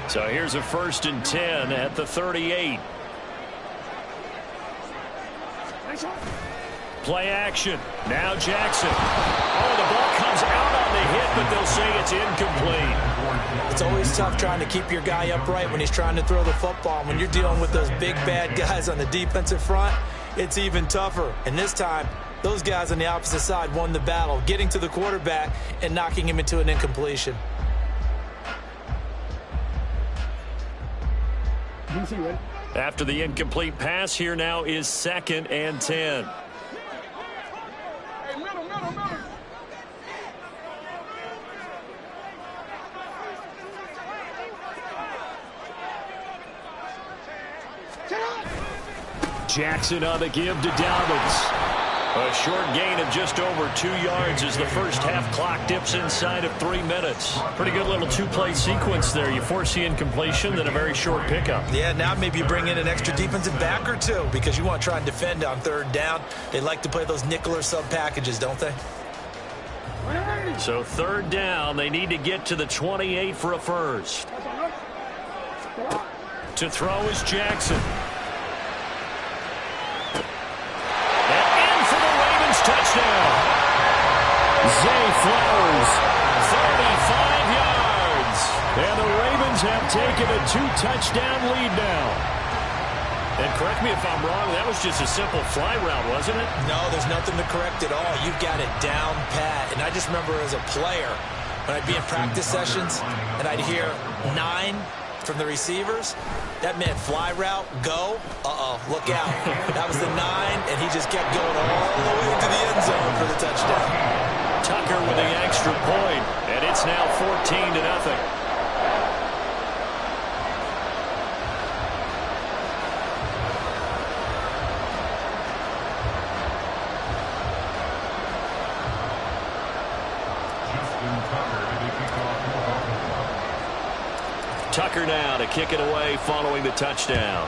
Speaker 2: So here's a 1st and 10 at the 38. Play action. Now Jackson. Oh, the ball comes out on the hit, but they'll say it's incomplete.
Speaker 7: It's always tough trying to keep your guy upright when he's trying to throw the football. When you're dealing with those big, bad guys on the defensive front, it's even tougher. And this time, those guys on the opposite side won the battle, getting to the quarterback and knocking him into an incompletion.
Speaker 2: After the incomplete pass, here now is 2nd and 10.
Speaker 3: Jackson on the give to Dobbins.
Speaker 2: A short gain of just over 2 yards as the first half clock dips inside of 3 minutes. Pretty good little two-play sequence there. You force the incompletion, then a very short pickup.
Speaker 7: Yeah, now maybe you bring in an extra defensive back or two because you want to try and defend on 3rd down. They like to play those nickel or sub packages, don't they?
Speaker 2: So 3rd down, they need to get to the 28 for a first. To throw is Jackson. Touchdown.
Speaker 3: Zay Flowers.
Speaker 2: 35 yards.
Speaker 3: And the Ravens have taken a 2-touchdown lead now.
Speaker 2: And correct me if I'm wrong, that was just a simple fly route, wasn't it?
Speaker 7: No, there's nothing to correct at all. You've got it down pat. And I just remember as a player, when I'd be in practice sessions and I'd hear 9 from the receivers, that meant fly route, go, look out. That was the 9, and he just kept going all the way to the end zone for the touchdown.
Speaker 2: Tucker with the extra point, and it's now 14-0. Tucker now to kick it away following the touchdown.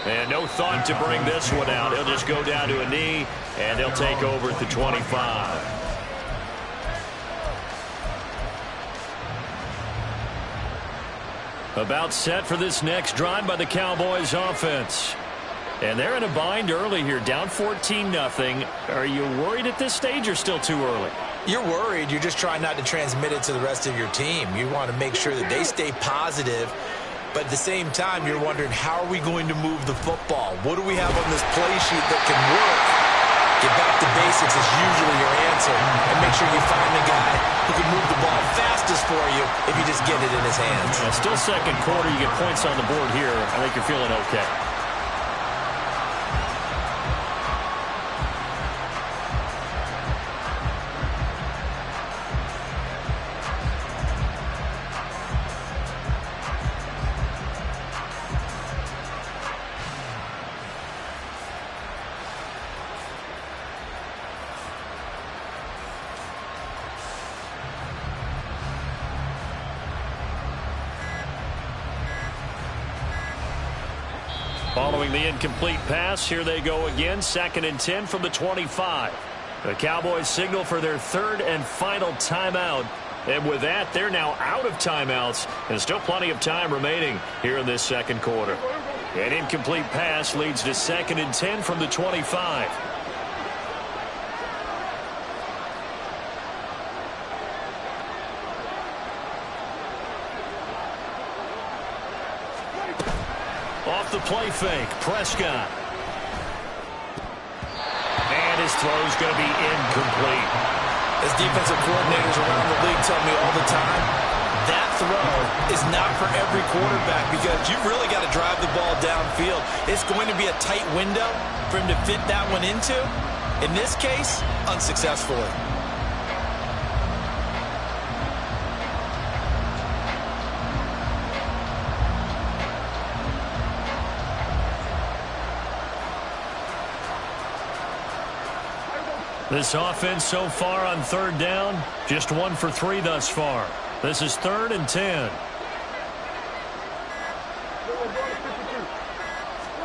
Speaker 2: And no thought to bring this one out. He'll just go down to a knee, and they'll take over at the 25. About set for this next drive by the Cowboys offense. And they're in a bind early here, down 14-0. Are you worried at this stage or still too early?
Speaker 7: You're worried. You're just trying not to transmit it to the rest of your team. You want to make sure that they stay positive. But at the same time, you're wondering, how are we going to move the football? What do we have on this play sheet that can work? Get back to basics is usually your answer. And make sure you find the guy who can move the ball fastest for you if you just get it in his hands.
Speaker 2: Still second quarter. You get points on the board here. I think you're feeling okay. Following the incomplete pass, here they go again. 2nd and 10 from the 25. The Cowboys signal for their 3rd and final timeout. And with that, they're now out of timeouts. And still plenty of time remaining here in this 2nd quarter. An incomplete pass leads to 2nd and 10 from the 25. Off the play fake, Prescott. And his throw's going to be incomplete.
Speaker 10: As defensive coordinators around the league tell me all the time, that throw is not for every quarterback because you've really got to drive the ball downfield. It's going to be a tight window for him to fit that one into. In this case, unsuccessfully.
Speaker 2: This offense so far on 3rd down, just 1 for 3 thus far. This is 3rd and 10.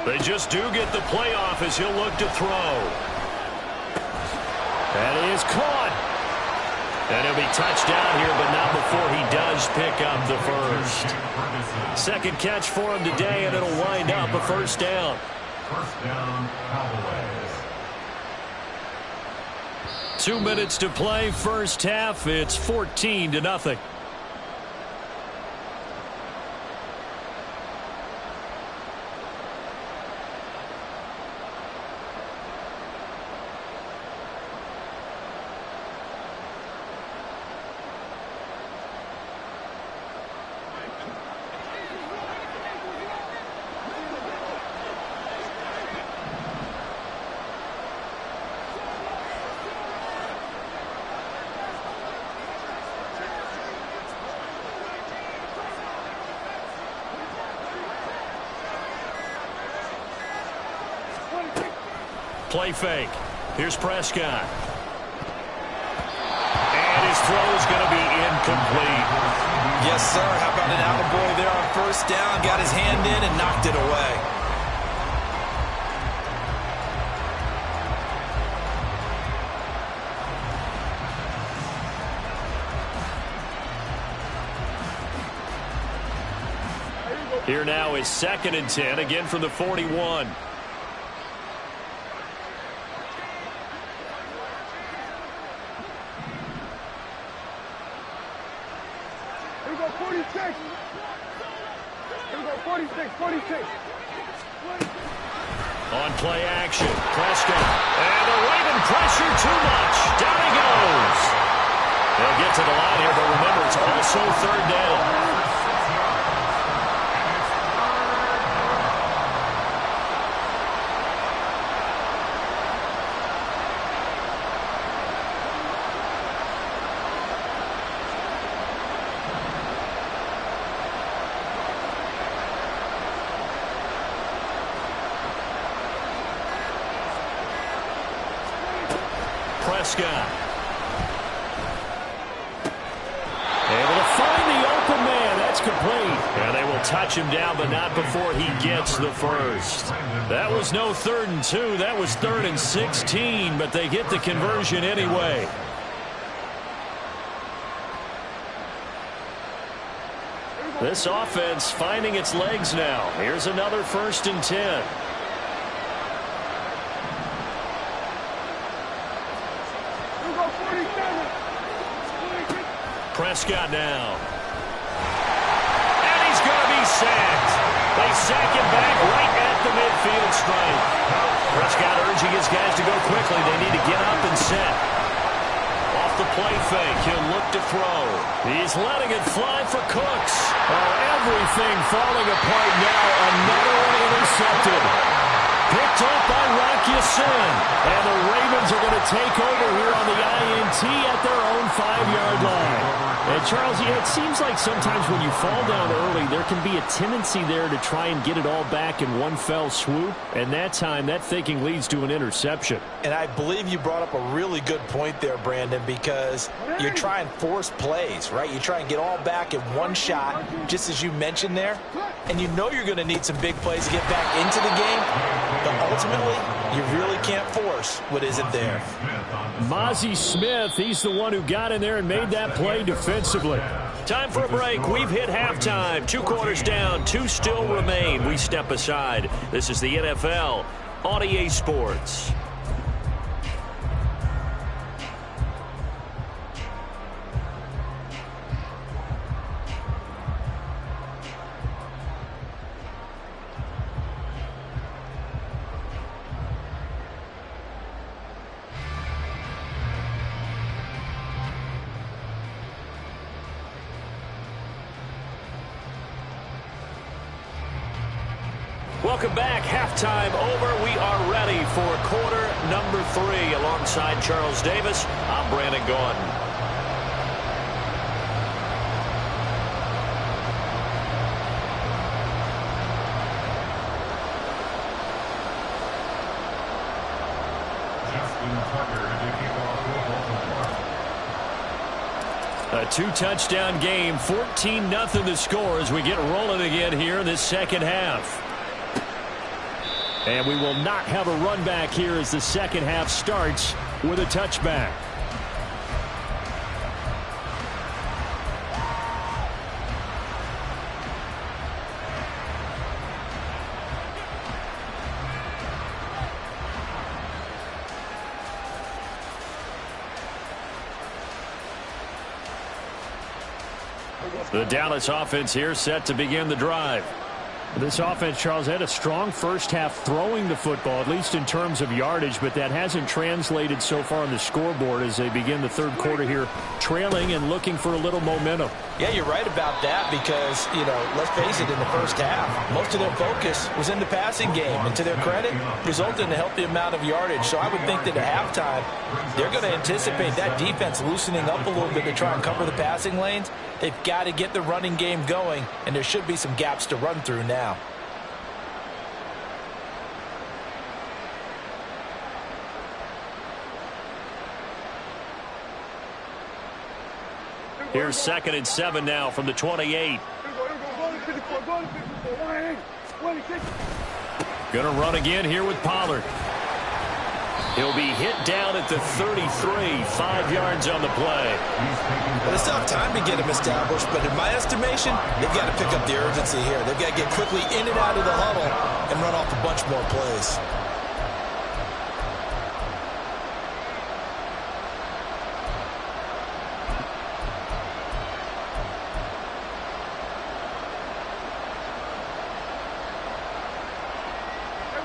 Speaker 2: They just do get the playoff as he'll look to throw. That is caught. And he'll be touched down here, but not before he does pick up the first. 2nd catch for him today, and it'll wind up a 1st down.
Speaker 4: 1st down, Cowboys.
Speaker 2: 2 minutes to play, 1st half. It's 14-0. Play fake. Here's Prescott. And his throw is going to be incomplete.
Speaker 10: Yes, sir. How about an attaboy there on 1st down? Got his hand in and knocked it away.
Speaker 2: Here now is 2nd and 10, again from the 41. On play action, Prescott. And the Raven pressure too much. Down he goes. They'll get to the line here, but remember, it's also 3rd down. Prescott. Able to find the open man. That's complete. And they will touch him down, but not before he gets the first. That was no 3rd and 2. That was 3rd and 16, but they get the conversion anyway. This offense finding its legs now. Here's another 1st and 10. Prescott now. And he's going to be sacked. They sack him back right at the midfield stripe. Prescott urging his guys to go quickly. They need to get up and set. Off the play fake, he'll look to throw. He's letting it fly for Cooks. Oh, everything falling apart now. Another one intercepted. Picked up by Rocky Sin. And the Ravens are going to take over here on the INT at their own 5-yard line.
Speaker 3: And Charles, it seems like sometimes when you fall down early, there can be a tendency there to try and get it all back in one fell swoop. And that time, that thinking leads to an interception.
Speaker 10: And I believe you brought up a really good point there, Brandon, because you're trying to force plays, right? You try and get all back in one shot, just as you mentioned there. And you know you're going to need some big plays to get back into the game. But ultimately, you really can't force what isn't there.
Speaker 3: Mozzie Smith, he's the one who got in there and made that play defensively.
Speaker 2: Time for a break. We've hit halftime. 2 quarters down. 2 still remain. We step aside. This is the NFL on EA Sports. Welcome back. Halftime over. We are ready for quarter number 3. Alongside Charles Davis, I'm Brandon Gordon. A 2-touchdown game, 14-0 the score as we get rolling again here in this second half. And we will not have a run back here as the second half starts with a touchback. The Dallas offense here set to begin the drive. This offense, Charles, had a strong first half throwing the football, at least in terms of yardage, but that hasn't translated so far on the scoreboard as they begin the third quarter here, trailing and looking for a little momentum.
Speaker 10: Yeah, you're right about that because, let's face it, in the first half, most of their focus was in the passing game. And to their credit, resulted in a healthy amount of yardage. So I would think that at halftime, they're going to anticipate that defense loosening up a little bit to try and cover the passing lanes. They've got to get the running game going, and there should be some gaps to run through now.
Speaker 2: Here's 2nd and 7 now from the 28.
Speaker 3: Gonna run again here with Pollard.
Speaker 2: He'll be hit down at the 33, 5 yards on the play.
Speaker 6: Well, it's tough time to get him established, but in my estimation, they've got to pick up the urgency here. They've got to get quickly in and out of the huddle and run off a bunch more plays.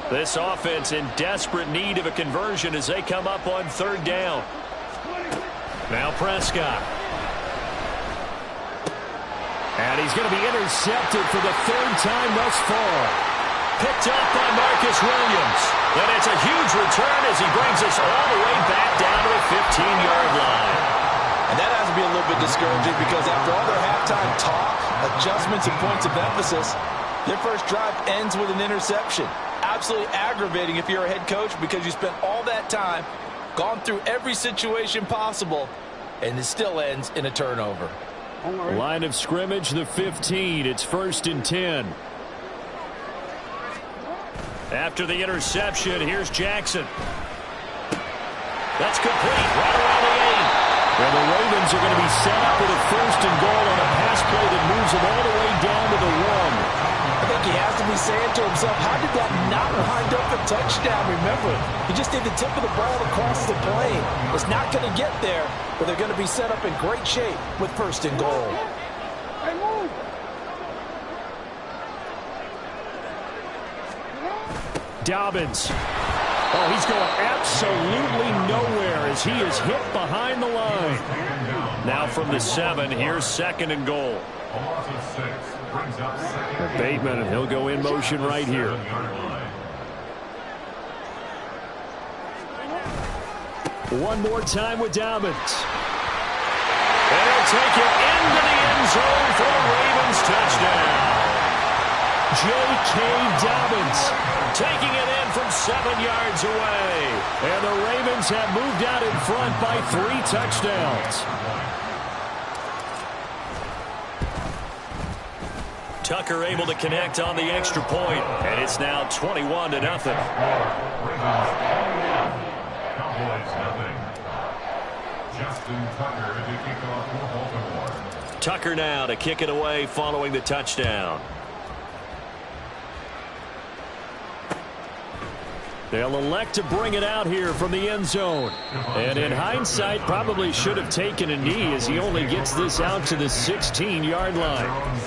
Speaker 2: This offense in desperate need of a conversion as they come up on 3rd down. Now Prescott.
Speaker 3: And he's going to be intercepted for the 3rd time thus far.
Speaker 2: Picked up by Marcus Williams. And it's a huge return as he brings us all the way back down to the 15-yard line.
Speaker 10: And that has to be a little bit discouraging because after all their halftime talk, adjustments, and points of emphasis, their first drive ends with an interception. Absolutely aggravating if you're a head coach because you spent all that time, gone through every situation possible, and it still ends in a turnover.
Speaker 3: Line of scrimmage, the 15. It's 1st and 10.
Speaker 2: After the interception, here's Jackson. That's complete right around the 8.
Speaker 3: Well, the Ravens are going to be set up with a 1st and goal on a pass play that moves them all the way down to the 1.
Speaker 10: I think he has to be saying to himself, how did that not wind up a touchdown? Remember, he just did the tip of the ball across the plane. It's not going to get there, but they're going to be set up in great shape with 1st and goal.
Speaker 3: Dobbins. Oh, he's going absolutely nowhere as he is hit behind the line.
Speaker 2: Now from the 7, here's 2nd and goal.
Speaker 3: Bateman, and he'll go in motion right here. One more time with Dobbins.
Speaker 2: And he'll take it
Speaker 3: J.K. Dobbins taking it in from 7 yards away. And the Ravens have moved out in front by 3 touchdowns. Tucker able to connect on the extra point, and it's now 21-0.
Speaker 4: Cowboys nothing. Justin Tucker to kick off for Baltimore.
Speaker 2: Tucker now to kick it away following the touchdown.
Speaker 3: They'll elect to bring it out here from the end zone. And in hindsight, probably should have taken a knee as he only gets this out to the 16-yard line.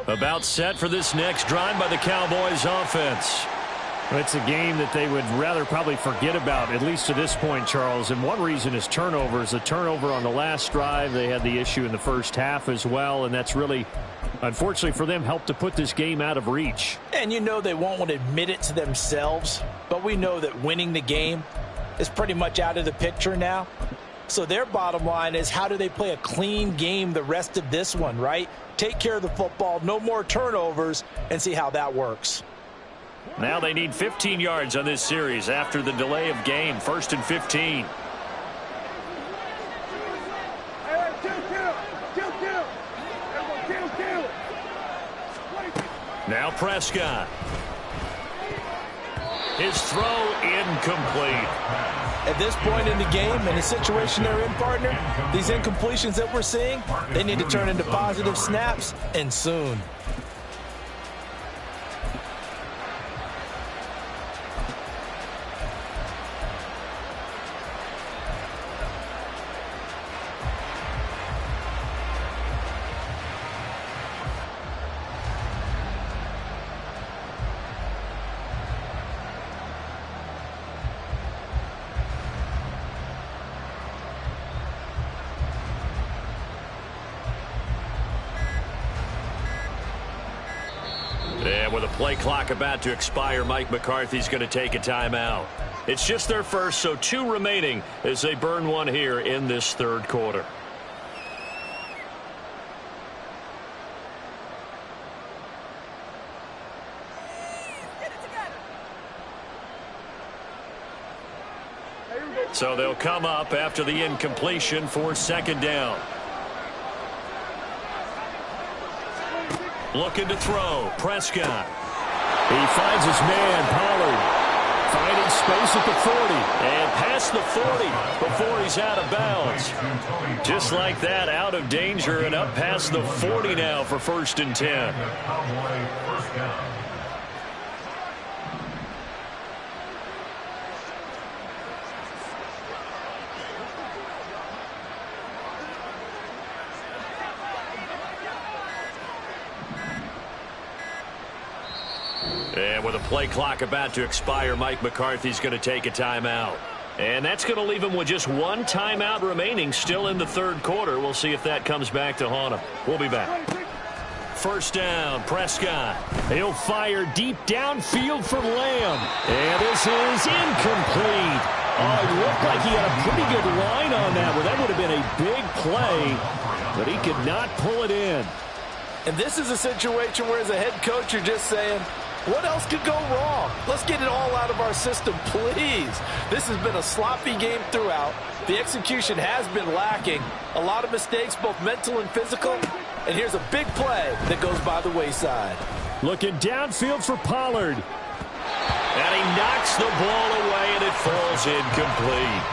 Speaker 3: About set for this next drive by the Cowboys offense. It's a game that they would rather probably forget about, at least to this point, Charles. And one reason is turnovers. A turnover on the last drive. They had the issue in the first half as well, and that's really, unfortunately for them, helped to put this game out of reach.
Speaker 10: And you know they won't want to admit it to themselves, but we know that winning the game is pretty much out of the picture now. So their bottom line is, how do they play a clean game the rest of this one, right? Take care of the football, no more turnovers, and see how that works.
Speaker 3: Now they need 15 yards on this series after the delay of game. 1st and 15. Now Prescott. His throw incomplete.
Speaker 10: At this point in the game, in the situation they're in, partner, these incompletions that we're seeing, they need to turn into positive snaps, and soon.
Speaker 2: And with a play clock about to expire, Mike McCarthy's going to take a timeout. It's just their first, so 2 remaining as they burn one here in this 3rd quarter. So they'll come up after the incompletion for 2nd down. Looking to throw. Prescott.
Speaker 3: He finds his man, Pollard. Finding space at the 40.
Speaker 2: And past the 40 before he's out of bounds. Just like that, out of danger and up past the 40 now for 1st and 10. And with a play clock about to expire, Mike McCarthy's going to take a timeout. And that's going to leave him with just 1 timeout remaining still in the 3rd quarter. We'll see if that comes back to haunt him. We'll be back. 1st down, Prescott.
Speaker 3: He'll fire deep downfield for Lamb. And this is incomplete. Oh, it looked like he had a pretty good line on that one. That would have been a big play, but he could not pull it in.
Speaker 10: And this is a situation where, as a head coach, you're just saying, what else could go wrong? Let's get it all out of our system, please. This has been a sloppy game throughout. The execution has been lacking. A lot of mistakes, both mental and physical. And here's a big play that goes by the wayside.
Speaker 3: Looking downfield for Pollard.
Speaker 2: And he knocks the ball away, and it falls incomplete.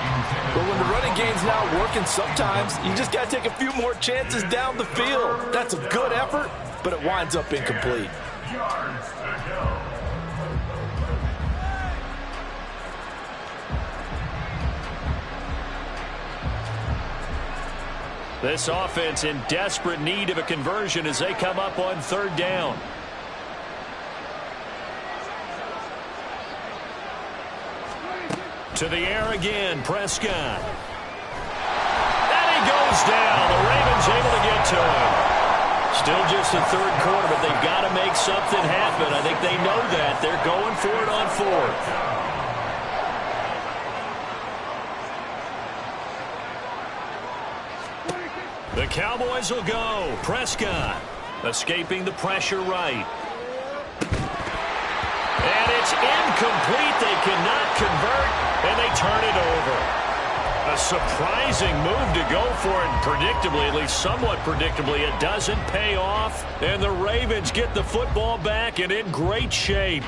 Speaker 10: But when the running game's not working, sometimes you just got to take a few more chances down the field. That's a good effort, but it winds up incomplete.
Speaker 4: Yards to go.
Speaker 2: This offense in desperate need of a conversion as they come up on 3rd down. To the air again, Prescott. And he goes down. The Ravens able to get to him. Still just the 3rd quarter, but they've got to make something happen. I think they know that. They're going for it on 4th. The Cowboys will go. Prescott escaping the pressure right. And it's incomplete. They cannot convert, and they turn it over. A surprising move to go for it, and predictably, at least somewhat predictably, it doesn't pay off. And the Ravens get the football back and in great shape.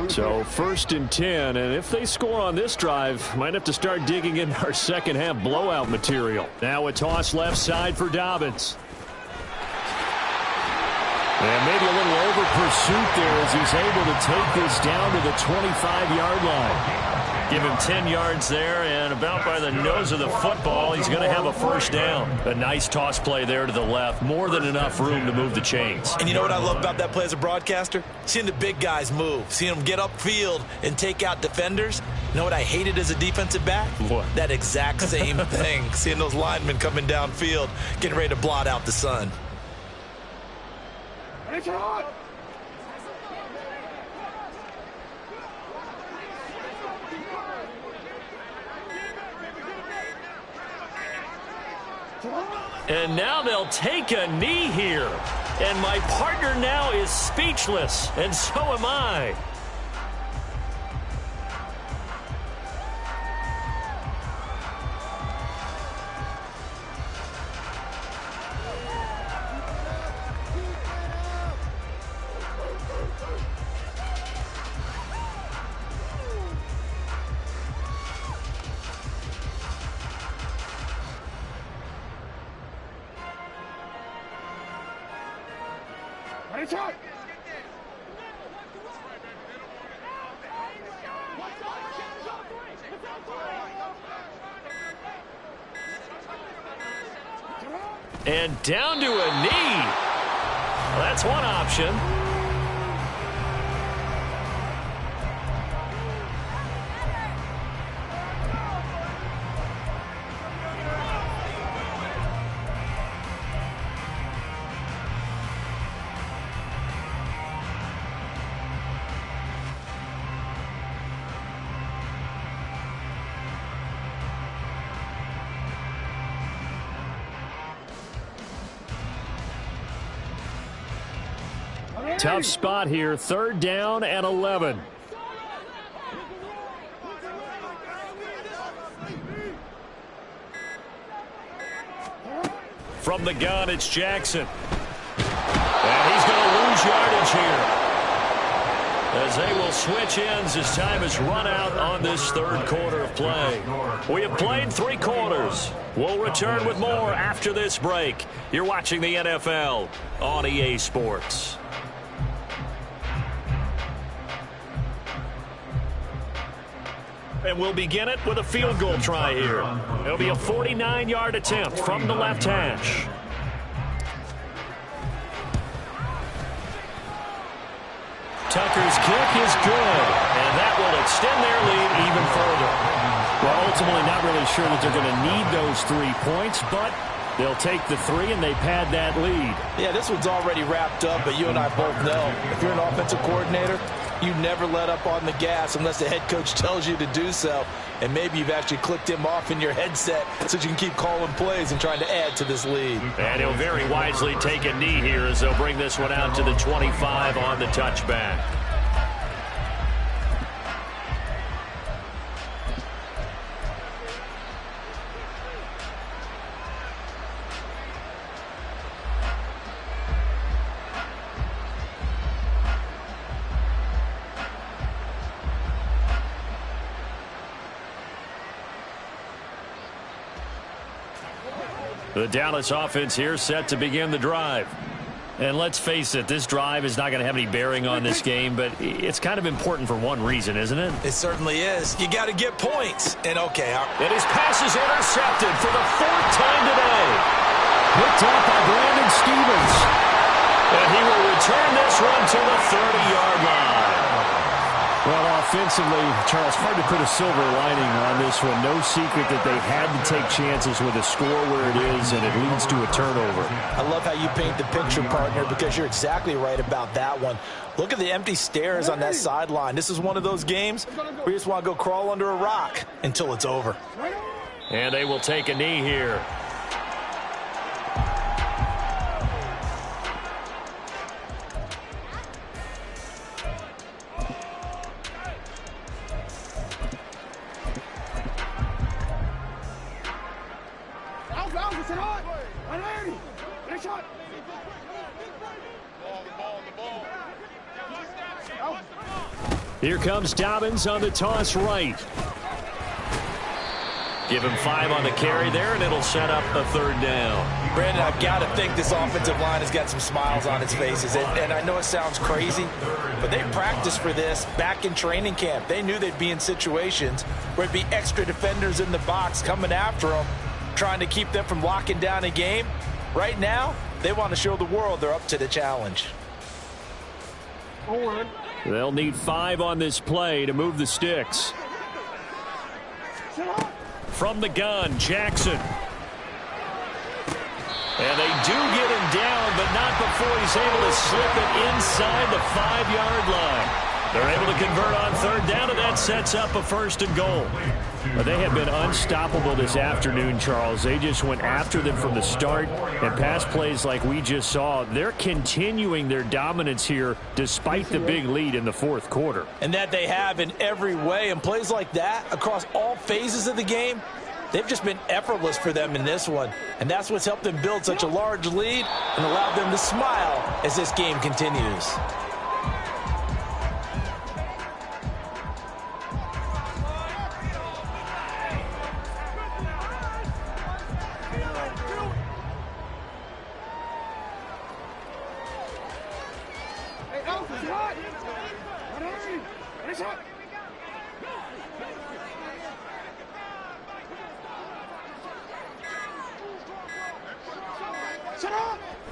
Speaker 2: So 1st and 10, and if they score on this drive, might have to start digging in our second half blowout material. Now a toss left side for Dobbins. And maybe a little over pursuit there as he's able to take this down to the 25-yard line. Give him 10 yards there, and about by the nose of the football, he's going to have a 1st down. A nice toss play there to the left. More than enough room to move the chains.
Speaker 10: And you know what I love about that play as a broadcaster? Seeing the big guys move. Seeing them get upfield and take out defenders. You know what I hated as a defensive back?
Speaker 2: What?
Speaker 10: That exact same thing. Seeing those linemen coming downfield, getting ready to blot out the sun.
Speaker 2: And now they'll take a knee here. And my partner now is speechless, and so am I. And down to a knee. Well, that's one option. Tough spot here. 3rd down and 11. From the gun, it's Jackson. And he's going to lose yardage here, as they will switch ends as time has run out on this 3rd quarter of play. We have played 3 quarters. We'll return with more after this break. You're watching the NFL on EA Sports. And we'll begin it with a field goal try here. It'll be a 49-yard attempt from the left hash. Tucker's kick is good, and that will extend their lead even further. Well, ultimately not really sure that they're going to need those 3 points, but they'll take the 3 and they pad that lead.
Speaker 10: Yeah, this one's already wrapped up, but you and I both know if you're an offensive coordinator, you never let up on the gas unless the head coach tells you to do so. And maybe you've actually clicked him off in your headset so you can keep calling plays and trying to add to this lead.
Speaker 2: And he'll very wisely take a knee here as they'll bring this one out to the 25 on the touchback. The Dallas offense here set to begin the drive.
Speaker 3: And let's face it, this drive is not going to have any bearing on this game, but it's kind of important for one reason, isn't it?
Speaker 10: It certainly is. You got to get points. And okay.
Speaker 3: And his pass is intercepted for the 4th time today. Picked up by Brandon Stevens. And he will return this one to the 30-yard line. Well, offensively, Charles, hard to put a silver lining on this one. No secret that they had to take chances with a score where it is, and it leads to a turnover.
Speaker 10: I love how you paint the picture, partner, because you're exactly right about that one. Look at the empty stares on that sideline. This is one of those games where you just want to go crawl under a rock until it's over.
Speaker 3: And they will take a knee here. Here comes Dobbins on the toss right. Give him 5 on the carry there, and it'll set up a 3rd down.
Speaker 10: Brandon, I've got to think this offensive line has got some smiles on its faces. And I know it sounds crazy, but they practiced for this back in training camp. They knew they'd be in situations where it'd be extra defenders in the box coming after them, trying to keep them from locking down a game. Right now, they want to show the world they're up to the challenge.
Speaker 3: They'll need 5 on this play to move the sticks. From the gun, Jackson. And they do get him down, but not before he's able to slip it inside the 5-yard line. They're able to convert on 3rd down, and that sets up a 1st and goal. But they have been unstoppable this afternoon, Charles. They just went after them from the start, and pass plays like we just saw, they're continuing their dominance here despite the big lead in the 4th quarter.
Speaker 10: And that they have in every way, and plays like that across all phases of the game, they've just been effortless for them in this one. And that's what's helped them build such a large lead and allowed them to smile as this game continues.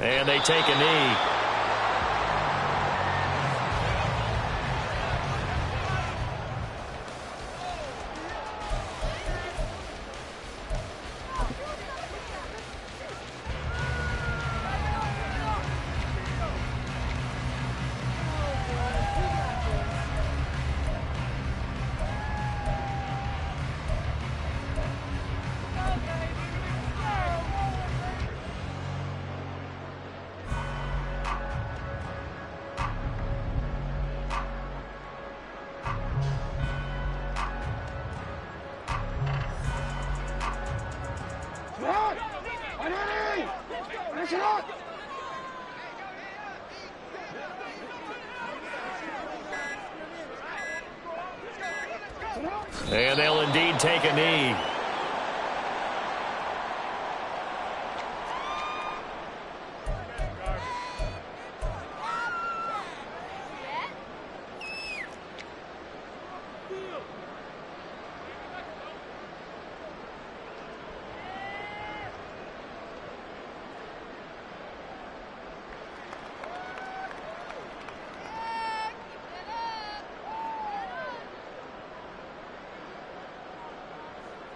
Speaker 3: And they take a knee. And they'll indeed take a knee.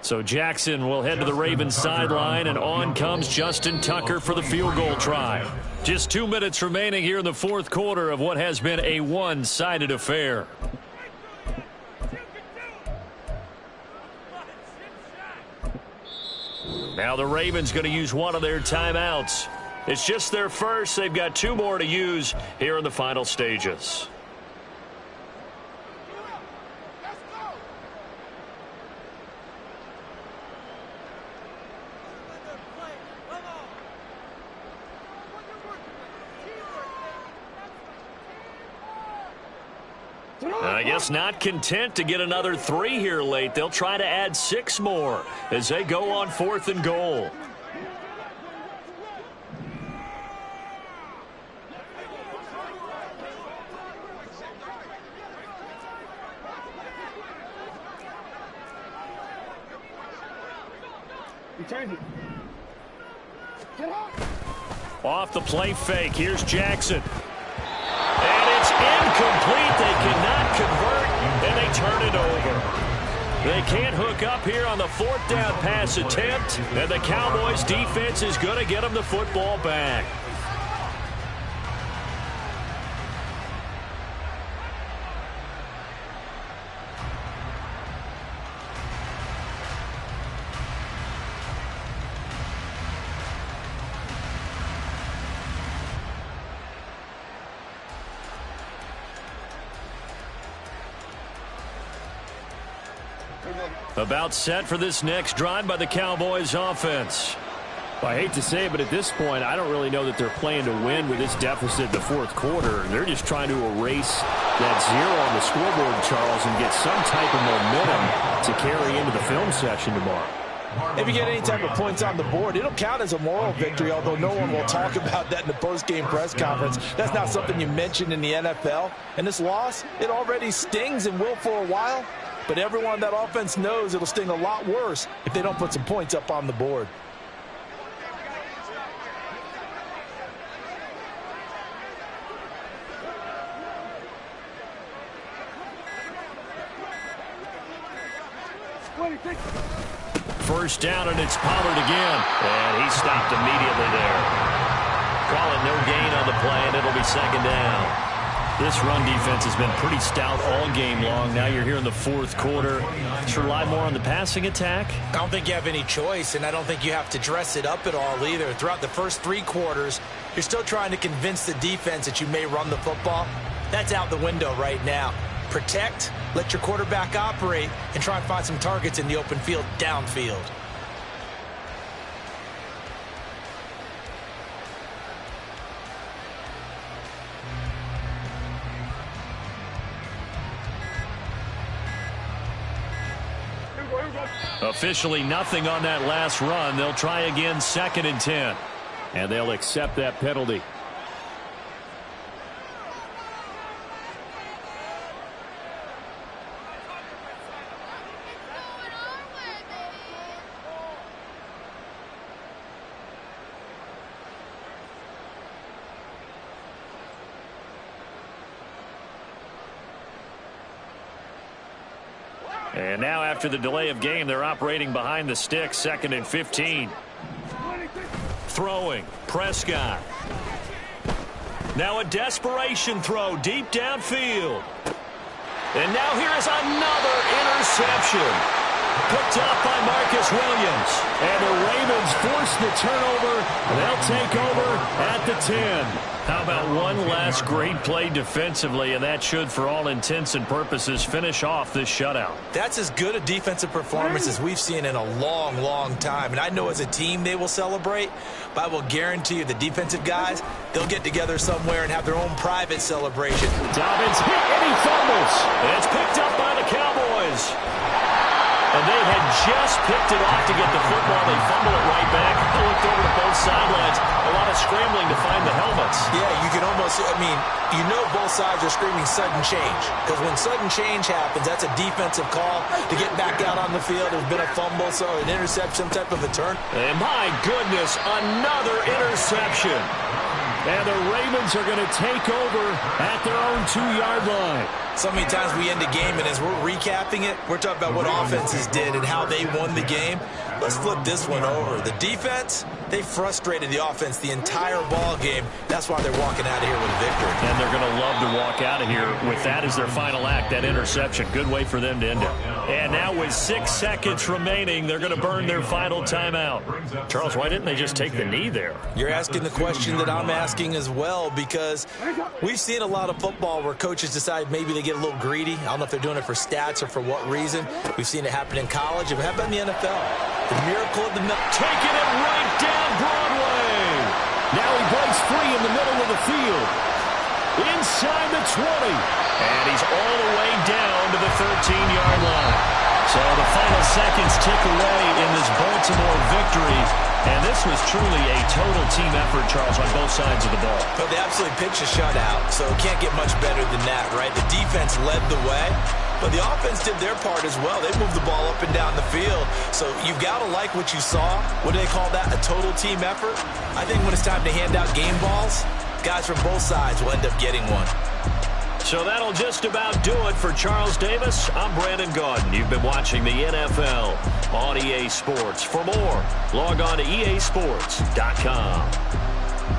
Speaker 3: So Jackson will head to the Ravens sideline, and on comes Justin Tucker for the field goal try. Just 2 minutes remaining here in the 4th quarter of what has been a one-sided affair. Now the Ravens going to use one of their timeouts. It's just their first. They've got 2 more to use here in the final stages. I guess not content to get another 3 here late. They'll try to add 6 more as they go on 4th and goal. Off the play fake. Here's Jackson. And it's incomplete. They cannot convert, and they turn it over. They can't hook up here on the 4th down pass attempt, and the Cowboys defense is going to get them the football back. About set for this next drive by the Cowboys offense.
Speaker 11: I hate to say it, but at this point, I don't really know that they're playing to win with this deficit in the 4th quarter. They're just trying to erase that 0 on the scoreboard, Charles, and get some type of momentum to carry into the film session tomorrow.
Speaker 7: If you get any type of points on the board, it'll count as a moral victory, although no one will talk about that in the post-game press conference. That's not something you mention in the NFL. And this loss, it already stings and will for a while. But everyone on that offense knows it'll sting a lot worse if they don't put some points up on the board.
Speaker 3: First down, and it's Pollard again. And he stopped immediately there. Call it no gain on the play, and it'll be 2nd down. This run defense has been pretty stout all game long. Now you're here in the 4th quarter. Just rely more on the passing attack?
Speaker 10: I don't think you have any choice, and I don't think you have to dress it up at all either. Throughout the first 3 quarters, you're still trying to convince the defense that you may run the football. That's out the window right now. Protect, let your quarterback operate, and try and find some targets in the open field downfield.
Speaker 3: Officially nothing on that last run. They'll try again, 2nd and 10.
Speaker 11: And they'll accept that penalty.
Speaker 3: And now after the delay of game, they're operating behind the stick, 2nd and 15. Throwing, Prescott. Now a desperation throw deep downfield. And now here is another interception. Picked up by Marcus Williams.
Speaker 11: And the Ravens force the turnover. They'll take over at the 10.
Speaker 3: How about one last great play defensively, and that should, for all intents and purposes, finish off this shutout.
Speaker 10: That's as good a defensive performance as we've seen in a long, long time. And I know as a team they will celebrate, but I will guarantee you the defensive guys, they'll get together somewhere and have their own private celebration.
Speaker 3: Dobbins hit and he fumbles. It's picked up by the Cowboys. And they had just picked it off to get the football. They fumble it right back. They looked over to both sidelines. A lot of scrambling to find the helmets.
Speaker 10: Yeah, you can almost, you know both sides are screaming sudden change. Because when sudden change happens, that's a defensive call to get back out on the field. There's been a fumble, so an interception, some type of a turn.
Speaker 3: And my goodness, another interception. And the Ravens are going to take over at their own 2-yard line.
Speaker 10: So many times we end a game, and as we're recapping it, we're talking about what offenses did and how they won the game. Let's flip this one over. The defense, they frustrated the offense the entire ball game. That's why they're walking out of here with a victory.
Speaker 3: And they're going to love to walk out of here with that as their final act, that interception. Good way for them to end it. And now with 6 seconds remaining, they're going to burn their final timeout. Charles, why didn't they just take the knee there?
Speaker 10: You're asking the question that I'm asking as well, because we've seen a lot of football where coaches decide maybe they get a little greedy. I don't know if they're doing it for stats or for what reason. We've seen it happen in college. It happened in the NFL. The miracle of the middle.
Speaker 3: Taking it right down Broadway.
Speaker 11: Now he breaks free in the middle of the field. Inside the 20.
Speaker 3: And he's all the way down to the 13-yard line. So the final seconds tick away in this Baltimore victory. And this was truly a total team effort, Charles, on both sides of the ball.
Speaker 10: But they absolutely pitched a shutout, so it can't get much better than that, right? The defense led the way.
Speaker 6: But the offense did their part as well. They moved the ball up and down the field. So you've got to like what you saw. What do they call that? A total team effort? I think when it's time to hand out game balls, guys from both sides will end up getting one.
Speaker 2: So that'll just about do it for Charles Davis. I'm Brandon Gaudin. You've been watching the NFL on EA Sports. For more, log on to easports.com.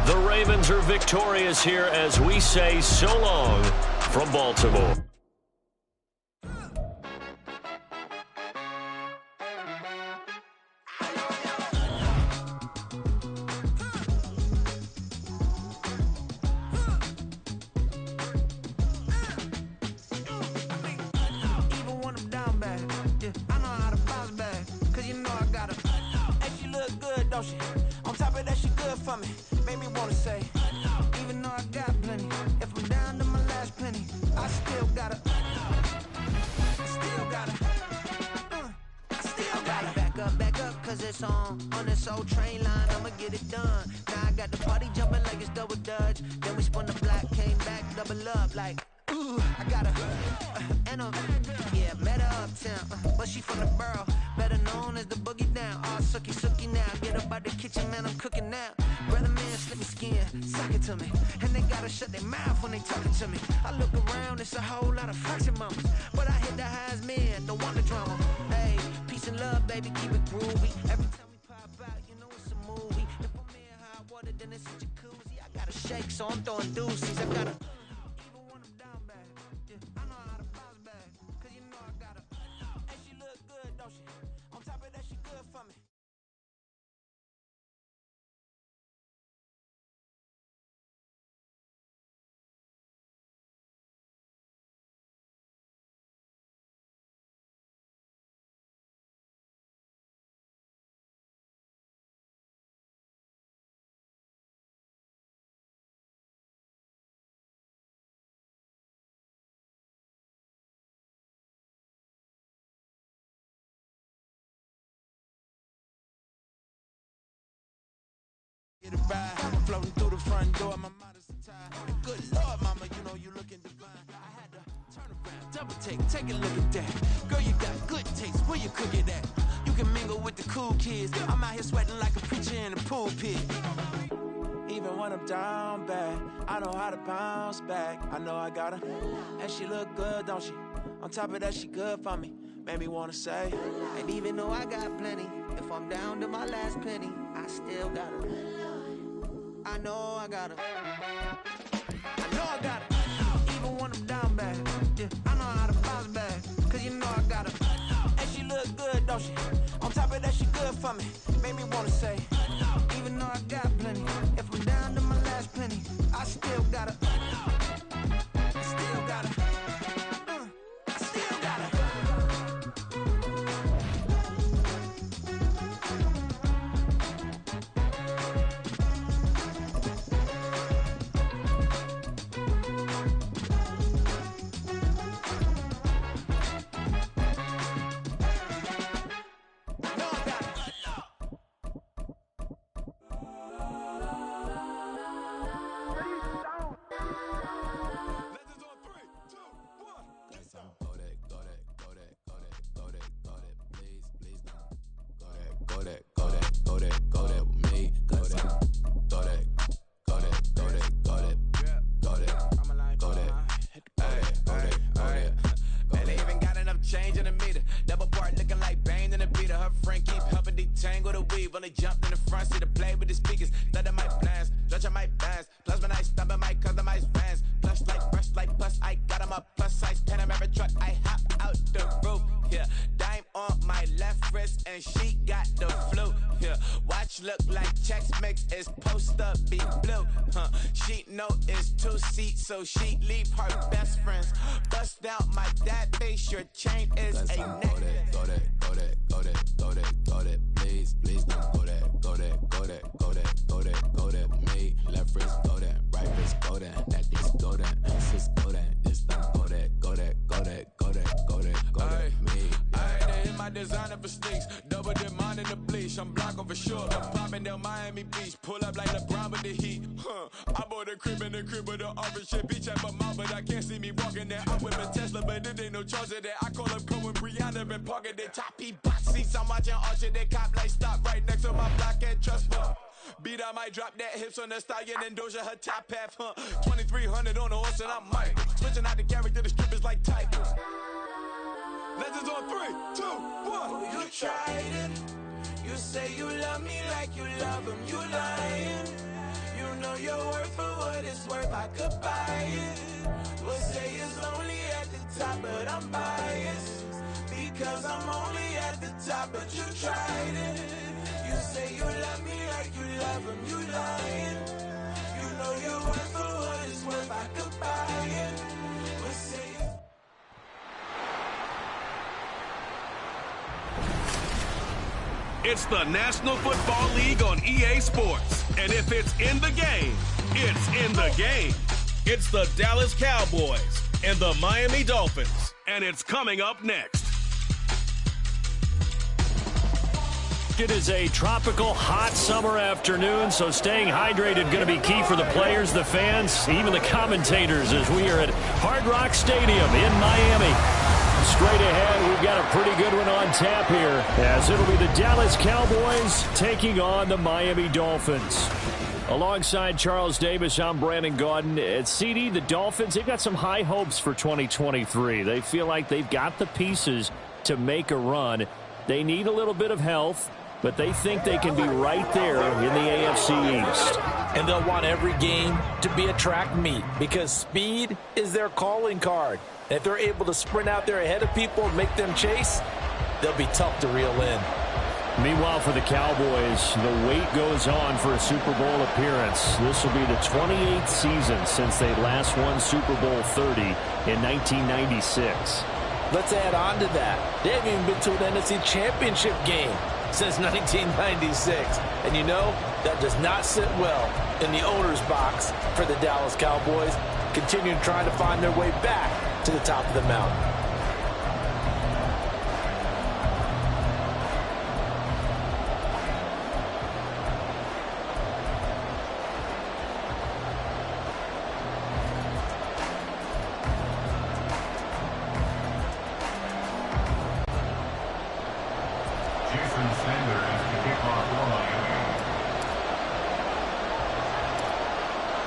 Speaker 2: The Ravens are victorious here as we say so long from Baltimore.
Speaker 1: On top of that, she good for me. Made me wanna say, even though I got plenty, if I'm down to my last penny, I still gotta back up, cause it's on this old train line, I'ma get it done. Now I got the party jumping like it's double dutch. Then we spun the block, came back, double up like, ooh, I got and met her uptown, but she from the borough, better known as the boogie down. All sookie now, get up out the kitchen, man, I'm cooking now. Brother man, slip me skin, suck it to me, and they gotta shut their mouth when they talking to me. I look around, it's a whole lot of fraction mamas, but I hit the highs, man, don't want the drama. Hey, peace and love, baby, keep it groovy. Every time we pop out, you know it's a movie. If I'm in hot water, then it's a jacuzzi. I gotta shake, so I'm throwing deuces. I gotta even when I'm down bad, yeah, I know how to bounce back, cause you know I gotta. And she look good, don't she? On top of that, she good for me. Get a ride, floating through the front door, my mind is tired. Good Lord, mama, you know you looking divine. I had to turn around, double take a look at that. Girl, you got good taste, where you cook it at? You can mingle with the cool kids. I'm out here sweating like a preacher in a pool pit. Even when I'm down bad, I know how to bounce back. I know I got her, and she look good, don't she? On top of that, she good for me. Made me wanna say, and even though I got plenty, if I'm down to my last penny, I still got her. I know I got her. I know I got her. Even when I'm down bad, yeah, I know how to bounce back, cause you know I got her. And she look good, don't she? On top of that, she good for me. Made me wanna say, even though I got plenty, if I'm down to my last penny, I still got her. I still got her. I still got her. Only jumped in the front seat to play with the speakers. Let them mic blast, stretch my bands. Plus when I stop at my customized fans. Plus like brush like plus, I got them up plus size Panamera truck. I hop out the roof. Yeah, dime on my left wrist and she got the flu. Yeah, watch look like checks mix is post up be blue. She know it's 2 seats, so she leave her best friends. Bust out my dad face, your chain is a necklace.
Speaker 12: Go that, please don't go that, me, left wrist go that, right wrist go that, that this go that, sis go that, this don't go that, me.
Speaker 1: Ayy, they hit my designer for sneaks, double demand in the bleach, I'm Blanco for sure, I'm popping down Miami Beach, pull up like LeBron with the heat, I bought a
Speaker 13: a crib in the crib with the orange shit. Bitch at my mouth, but I can't see me walking there. I'm with my Tesla, but it ain't no charge of that. I call up Cohen, Brianna, and parking the choppy box seats. I'm watching Archer, they cop like stop right next to my block and trust fund. Beat, I might drop that hips on the stallion and Doja her top half, huh? 2300 on the horse and I'm Mike. Switching out the character, the strippers like Tigers. Legends on 3, 2, 1.
Speaker 1: You tried it. You say you love me like you love him. You lying. You know your worth for what it's worth. I could buy it. We'll say it's only at the top, but I'm biased because I'm only at the top. But you tried it. You say you love me like you love him. You lying. You know your worth for what it's worth. I could buy it. We'll say
Speaker 14: It's the National Football League on EA Sports. And if it's in the game, it's in the game. It's the Dallas Cowboys and the Miami Dolphins. And it's coming up next.
Speaker 2: It is a tropical, hot summer afternoon, so staying hydrated going to be key for the players, the fans, even the commentators as we are at Hard Rock Stadium in Miami. Straight ahead, we've got a pretty good one on tap here, as it'll be the Dallas Cowboys taking on the Miami Dolphins. Alongside Charles Davis, I'm Brandon Gaudin. At CD, the Dolphins, they've got some high hopes for 2023. They feel like they've got the pieces to make a run. They need a little bit of health, but they think they can be right there in the AFC East.
Speaker 7: And they'll want every game to be a track meet because speed is their calling card. And if they're able to sprint out there ahead of people and make them chase, they'll be tough to reel in.
Speaker 2: Meanwhile, for the Cowboys, the wait goes on for a Super Bowl appearance. This will be the 28th season since they last won Super Bowl 30 in 1996.
Speaker 7: Let's add on to that. They haven't even been to an NFC Championship game since 1996. And you know, that does not sit well in the owner's box for the Dallas Cowboys, continuing trying to find their way back to the top of the mountain.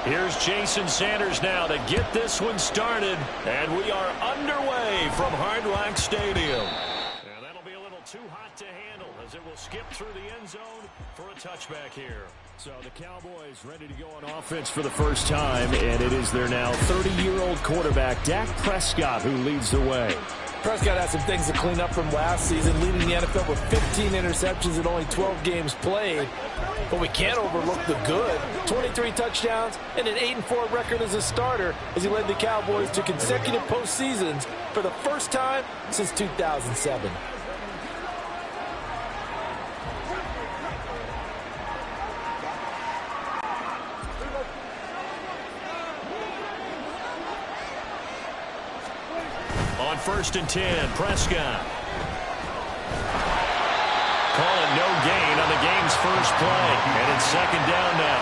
Speaker 2: Here's Jason Sanders now to get this one started, and we are underway from Hard Rock Stadium. And that'll be a little too hot to handle as it will skip through the end zone for a touchback here. So the Cowboys ready to go on offense for the first time, and it is their now 30-year-old quarterback, Dak Prescott, who leads the way.
Speaker 7: Prescott has some things to clean up from last season, leading the NFL with 15 interceptions in only 12 games played. But we can't overlook the good. 23 touchdowns and an 8-4 record as a starter as he led the Cowboys to consecutive postseasons for the first time since 2007.
Speaker 2: On 1st and 10, Prescott. Calling no gain on the game's first play. And it's 2nd down now.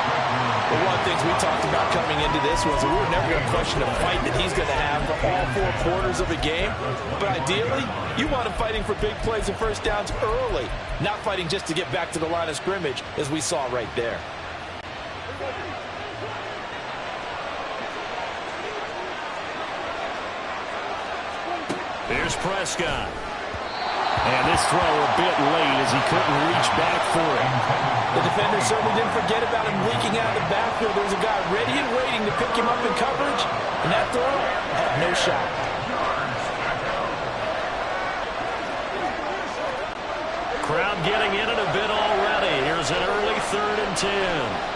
Speaker 7: Well, one of the things we talked about coming into this was that we were never going to question the fight that he's going to have for all 4 quarters of a game. But ideally, you want him fighting for big plays and first downs early, not fighting just to get back to the line of scrimmage, as we saw right there.
Speaker 2: Here's Prescott. And this throw a bit late as he couldn't reach back for it.
Speaker 7: The defender certainly didn't forget about him leaking out of the backfield. There's a guy ready and waiting to pick him up in coverage, and that throw had no shot.
Speaker 2: Crowd getting in it a bit already. Here's an early 3rd and 10.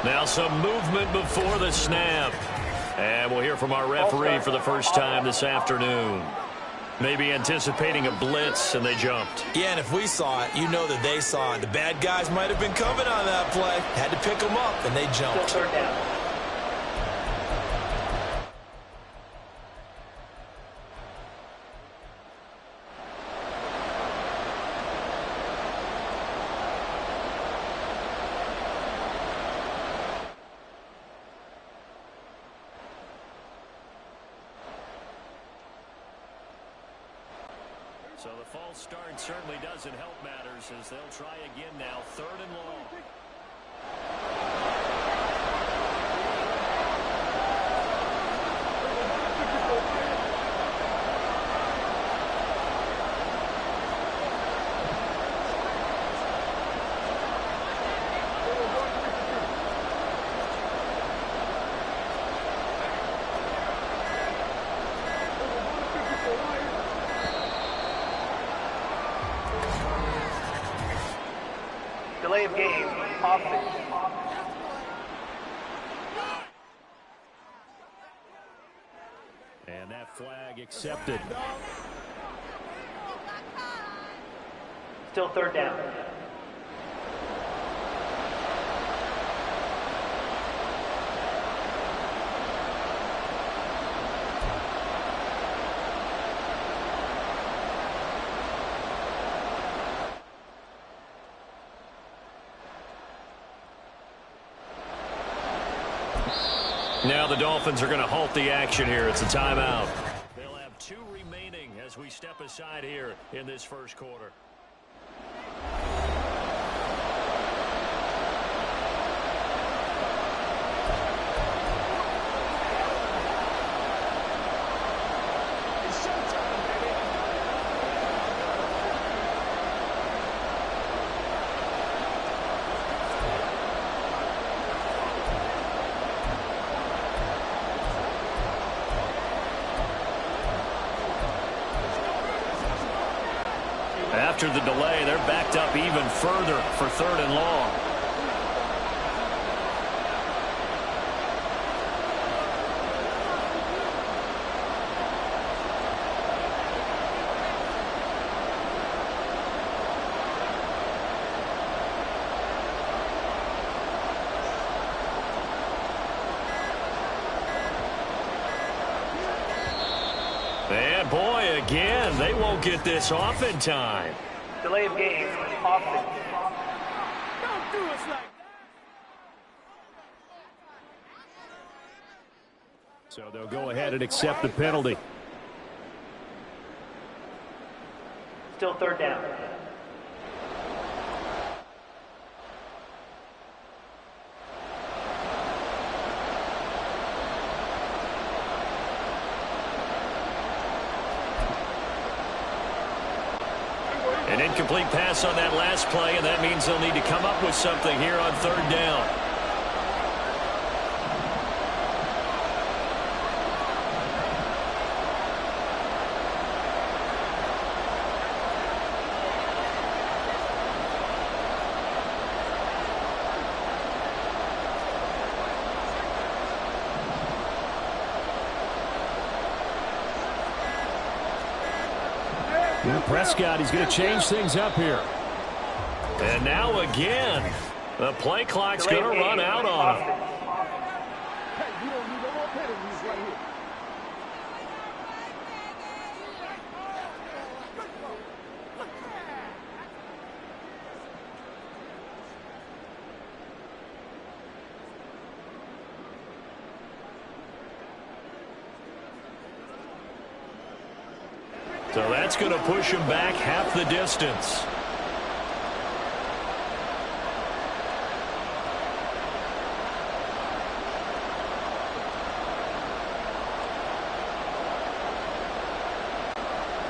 Speaker 2: Now some movement before the snap. And we'll hear from our referee for the first time this afternoon. Maybe anticipating a blitz, and they jumped.
Speaker 6: Yeah, and if we saw it, you know that they saw it. The bad guys might have been coming on that play. Had to pick them up, and they jumped.
Speaker 2: So the false start certainly doesn't help matters as they'll try again now, 3rd and long.
Speaker 15: Delay of game, offense.
Speaker 2: And that flag accepted.
Speaker 15: Still 3rd down.
Speaker 2: Now the Dolphins are going to halt the action here. It's a timeout. They'll have 2 remaining as we step aside here in this first quarter. After the delay, they're backed up even further for 3rd and long. And boy, again, they won't get this off in time.
Speaker 15: Delay of game, offense.
Speaker 5: Don't do us like that.
Speaker 2: So they'll go ahead and accept the penalty.
Speaker 15: Still 3rd down.
Speaker 2: An incomplete pass on that last play, and that means they'll need to come up with something here on 3rd down. Prescott, he's going to change things up here. And now again, the play clock's going to run out on him.
Speaker 5: Hey, we don't need no more penalties right here.
Speaker 2: So that's going to push him back half the distance.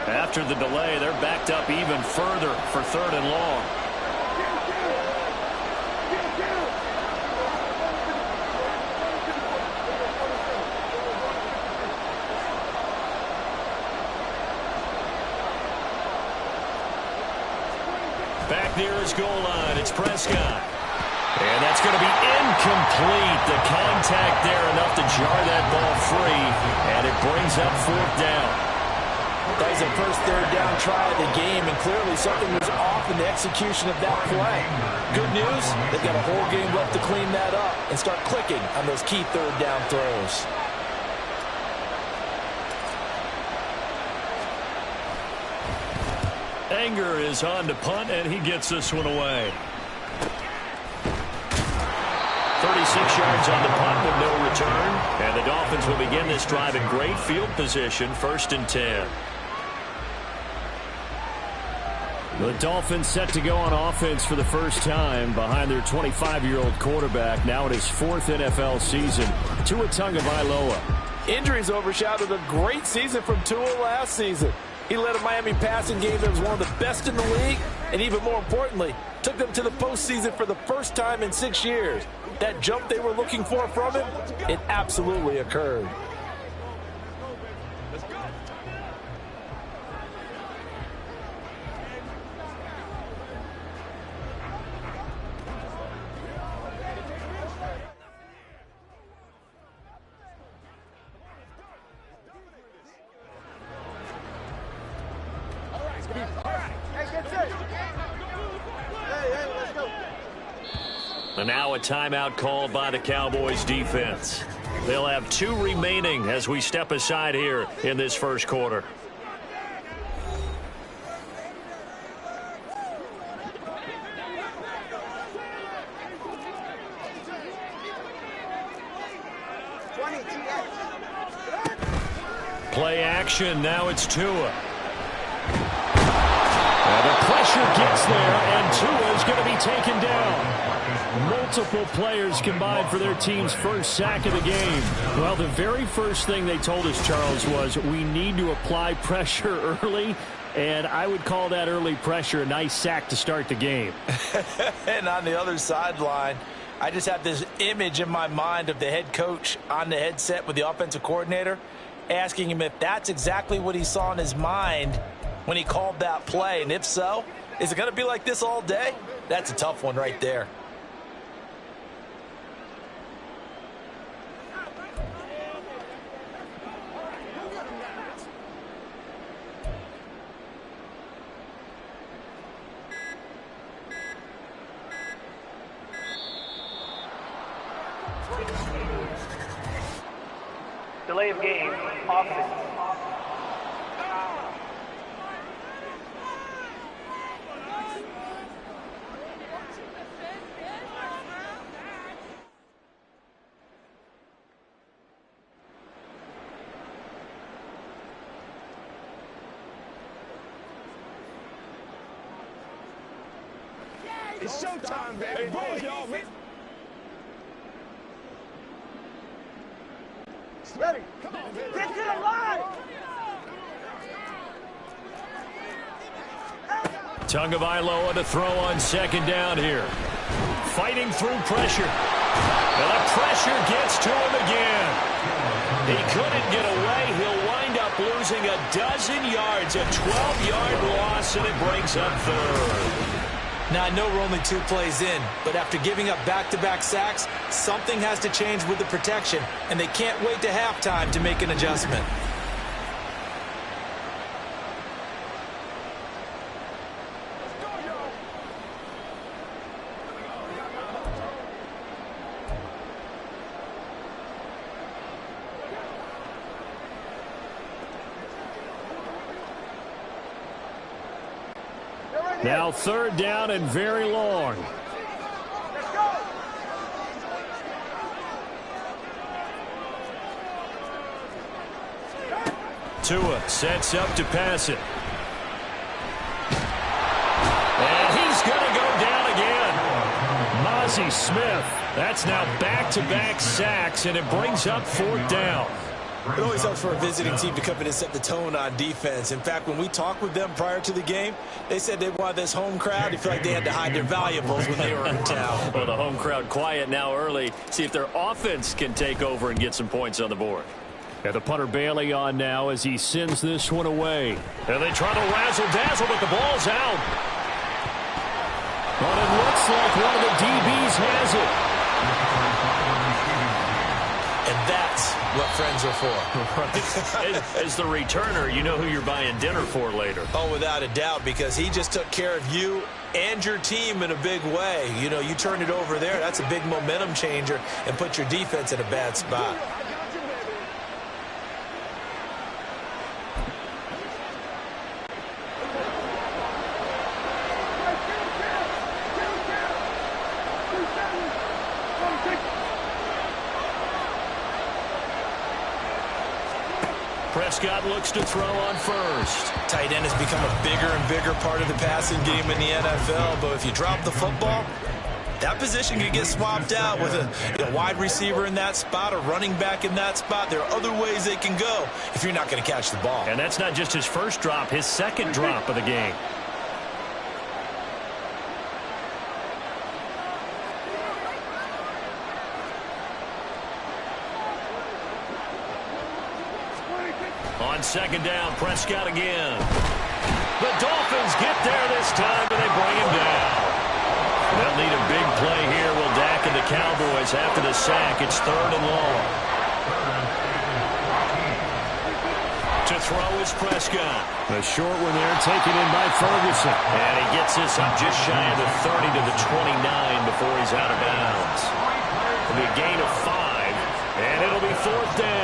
Speaker 2: After the delay, they're backed up even further for 3rd and long. Back near his goal line, it's Prescott. And that's going to be incomplete. The contact there enough to jar that ball free, and it brings up 4th down.
Speaker 7: That was the first 3rd down try of the game, and clearly something was off in the execution of that play. Good news, they've got a whole game left to clean that up and start clicking on those key 3rd down throws.
Speaker 2: Anger is on to punt, and he gets this one away. 36 yards on the punt with no return. And the Dolphins will begin this drive in great field position, 1st and 10.
Speaker 3: The Dolphins set to go on offense for the first time behind their 25-year-old quarterback, now in his 4th NFL season, Tua Tagovailoa.
Speaker 7: Injuries overshadowed a great season from Tua last season. He led a Miami passing game that was one of the best in the league, and even more importantly, took them to the postseason for the first time in 6 years. That jump they were looking for from him, it absolutely occurred.
Speaker 2: And now a timeout called by the Cowboys defense. They'll have 2 remaining as we step aside here in this first quarter. Play action. Now it's Tua. And the pressure gets there, and Tua is going to be taken down.
Speaker 3: Multiple players combined for their team's first sack of the game. Well, the very first thing they told us, Charles, was we need to apply pressure early, and I would call that early pressure a nice sack to start the game.
Speaker 10: And on the other sideline, I just have this image in my mind of the head coach on the headset with the offensive coordinator, asking him if that's exactly what he saw in his mind when he called that play. And if so, is it going to be like this all day? That's a tough one right there.
Speaker 15: Delay of game, offense.
Speaker 5: It's showtime, baby. Hey, y'all, man. Ready? Come on, baby. Get to the line!
Speaker 2: Tagovailoa to throw on second down here. Fighting through pressure. And the pressure gets to him again. He couldn't get away. He'll wind up losing a dozen yards. A 12-yard loss, and it brings up third.
Speaker 10: Now, I know we're only 2 plays in, but after giving up back-to-back sacks, something has to change with the protection, and they can't wait to halftime to make an adjustment.
Speaker 3: Now 3rd down and very long.
Speaker 2: Tua sets up to pass it. And he's going to go down again.
Speaker 3: Mozzie Smith. That's now back-to-back sacks, and it brings up 4th down.
Speaker 10: It always helps for a visiting team to come in and set the tone on defense. In fact, when we talked with them prior to the game, they said they wanted this home crowd to feel like they had to hide their valuables when they were in town.
Speaker 2: Well, the home crowd quiet now early. See if their offense can take over and get some points on the board.
Speaker 3: And the punter Bailey on now as he sends this one away.
Speaker 2: And they try to razzle-dazzle, but the ball's out.
Speaker 3: But it looks like one of the DBs has it.
Speaker 10: And that's what friends are for.
Speaker 2: Right. As the returner, you know who you're buying dinner for later.
Speaker 10: Oh, without a doubt, because he just took care of you and your team in a big way. You know, you turn it over there, that's a big momentum changer and put your defense in a bad spot.
Speaker 2: Prescott looks to throw on first.
Speaker 10: Tight end has become a bigger and bigger part of the passing game in the NFL, but if you drop the football, that position can get swapped out with a wide receiver in that spot, a running back in that spot. There are other ways they can go if you're not going to catch the ball.
Speaker 2: And that's not just his first drop, his second drop of the game. On second down, Prescott again. The Dolphins get there this time, and they bring him down. They'll need a big play here. Will Dak and the Cowboys after the sack. It's 3rd and long. To throw is Prescott.
Speaker 11: The short one there taken in by Ferguson.
Speaker 2: And he gets this up just shy of the 30 to the 29 before he's out of bounds. It'll be a gain of 5, and it'll be 4th down.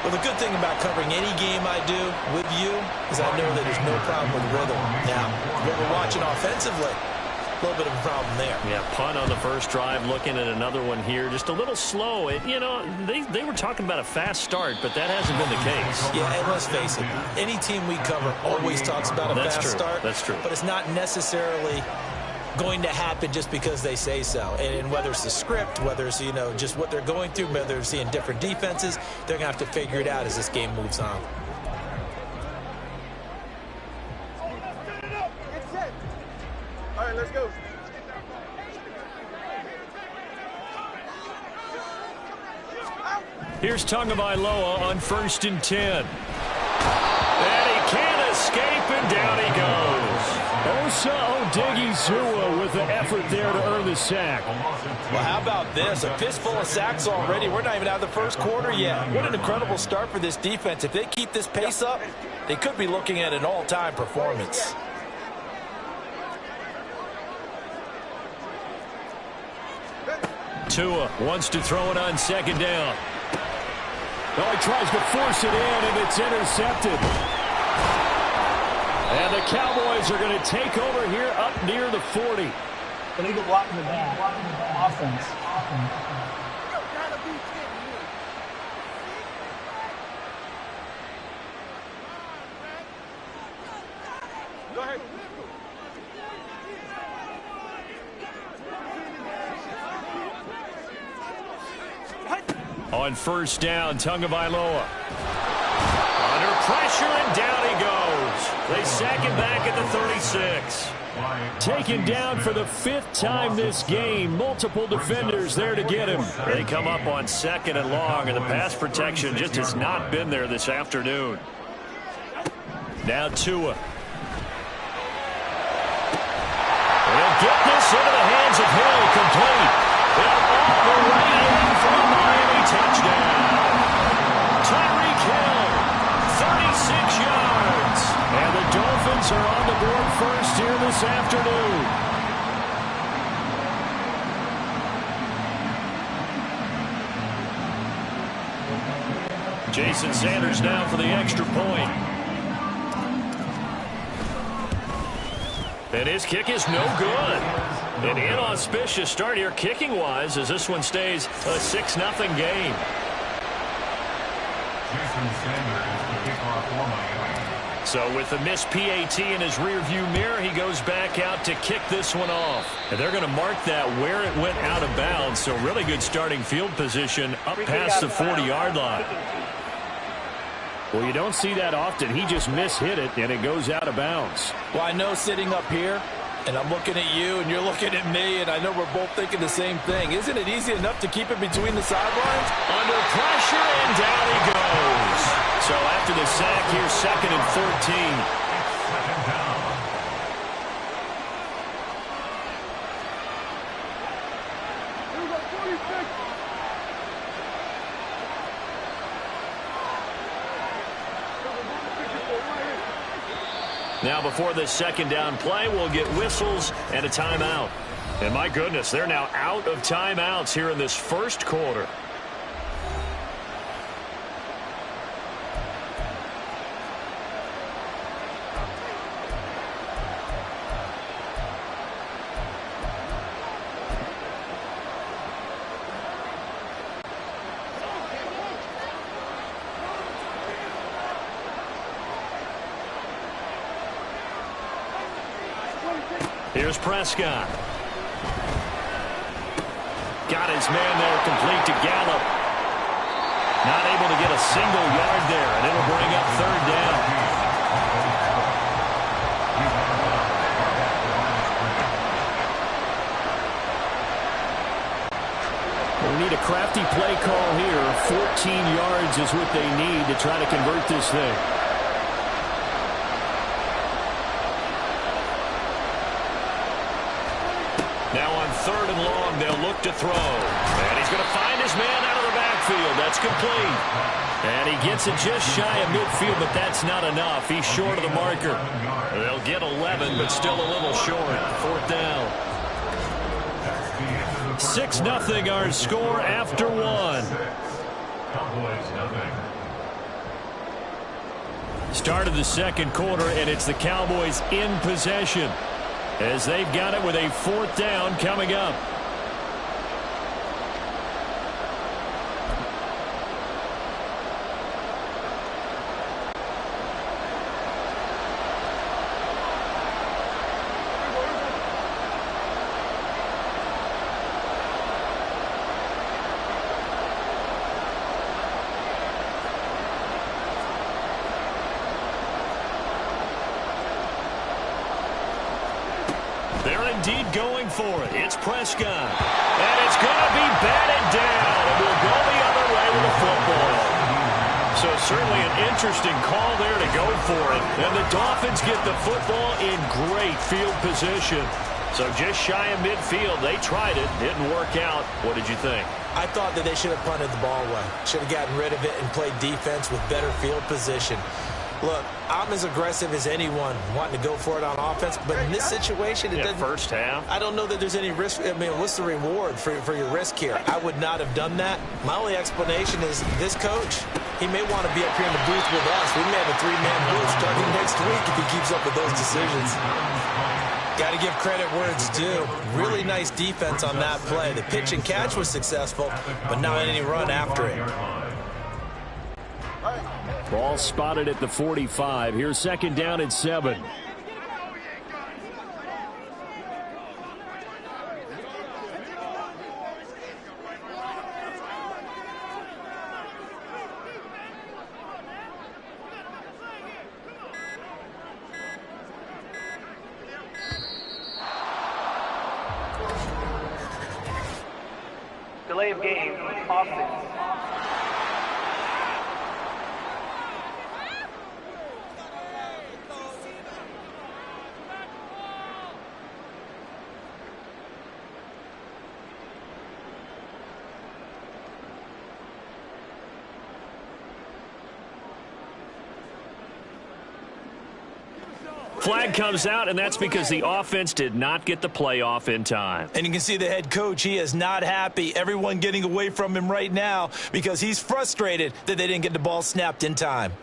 Speaker 10: Well, the good thing about covering any game I do with you is I know that there's no problem with rhythm. Now, what we're watching offensively, a little bit of a problem there.
Speaker 2: Yeah, punt on the first drive, looking at another one here. Just a little slow. You know, they were talking about a fast start, but that hasn't been the case.
Speaker 10: Yeah, and let's face it, any team we cover always talks about a fast start.
Speaker 2: That's true.
Speaker 10: But it's not necessarily going to happen just because they say so. And whether it's the script, whether it's, you know, just what they're going through, whether they're seeing different defenses, they're going to have to figure it out as this game moves on.
Speaker 5: All right, let's go.
Speaker 2: Here's Tagovailoa on 1st and 10. And he can't escape, and down he goes.
Speaker 11: Osa Odigizua with the effort there to earn the sack.
Speaker 10: Well, how about this? A fistful of sacks already. We're not even out of the first quarter yet. What an incredible start for this defense. If they keep this pace up, they could be looking at an all-time performance.
Speaker 2: Tua wants to throw it on 2nd down.
Speaker 11: Oh, he tries to force it in, and it's intercepted. And the Cowboys are going to take over here up near the 40.
Speaker 15: Illegal block in the back. Offense.
Speaker 5: Go ahead.
Speaker 2: On 1st down, Tagovailoa. Under pressure, and down he goes. They sack him back at the 36.
Speaker 11: Taken down for the 5th time this game. Multiple defenders there to get him.
Speaker 2: They come up on 2nd and long, and the pass protection just has not been there this afternoon. Now Tua. They'll get this into the hands of Hill, complete. And off the right end for a Miami touchdown. Tyreek Hill, 36 yards. And the Dolphins are on the board first here this afternoon. Jason Sanders now for the extra point. And his kick is no good. An inauspicious start here kicking-wise as this one stays a 6-0 game.
Speaker 4: Jason Sanders, the kickoff for Miami.
Speaker 2: So with the missed PAT in his rearview mirror, he goes back out to kick this one off. And they're going to mark that where it went out of bounds. So really good starting field position up past the 40-yard line.
Speaker 11: Well, you don't see that often. He just mishit it, and it goes out of bounds.
Speaker 10: Well, I know sitting up here, and I'm looking at you, and you're looking at me, and I know we're both thinking the same thing. Isn't it easy enough to keep it between the sidelines?
Speaker 2: Under pressure, and down he goes. So after the sack here, 2nd and 14. Now before this 2nd down play, we'll get whistles and a timeout. And my goodness, they're now out of timeouts here in this first quarter. Here's Prescott. Got his man there, complete to Gallup. Not able to get a single yard there, and it'll bring up third down.
Speaker 11: They need a crafty play call here. 14 yards is what they need to try to convert this thing.
Speaker 2: Now on third and long, they'll look to throw. And he's going to find his man out of the backfield. That's complete. And he gets it just shy of midfield, but that's not enough. He's short of the marker. They'll get 11, but still a little short. Fourth down. 6-0 our score after one. Start of the second quarter, and it's the Cowboys in possession, as they've got it with a fourth down coming up. They're indeed going for it. It's Prescott. And it's going to be batted down. And we'll go the other way with the football. So certainly an interesting call there to go for it. And the Dolphins get the football in great field position. So just shy of midfield. They tried it. Didn't work out. What did you think?
Speaker 10: I thought that they should have punted the ball away. Should have gotten rid of it and played defense with better field position. Look, I'm as aggressive as anyone wanting to go for it on offense, but in this situation, it doesn't.
Speaker 2: First half.
Speaker 10: I don't know that there's any risk. I mean, what's the reward for your risk here? I would not have done that. My only explanation is this coach, he may want to be up here in the booth with us. We may have a three-man booth starting next week if he keeps up with those decisions. Got to give credit where it's due. Really nice defense on that play. The pitch and catch was successful, but not any run after it.
Speaker 11: Ball spotted at the 45. Here's second down and 7.
Speaker 15: Delay of game, offense.
Speaker 2: Flag comes out, and that's because the offense did not get the play off in time.
Speaker 10: And you can see the head coach, he is not happy. Everyone getting away from him right now because he's frustrated that they didn't get the ball snapped in time.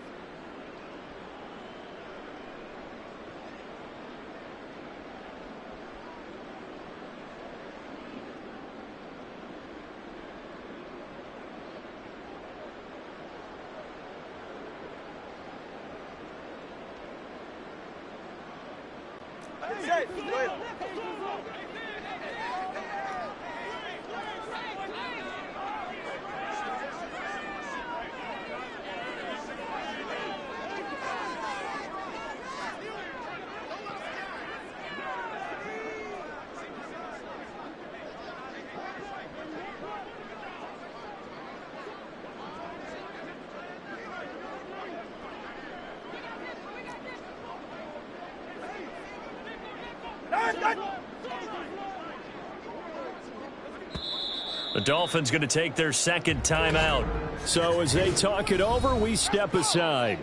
Speaker 2: The Dolphins going to take their second timeout.
Speaker 11: So as they talk it over, we step aside.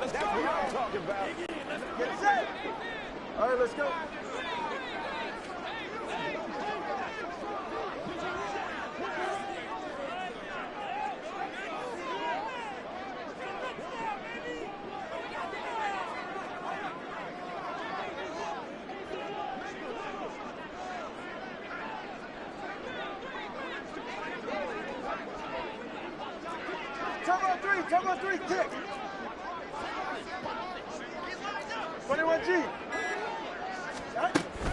Speaker 5: That's what I'm talking about. Get set. All right, let's go. Turbo 3, kick. 21G.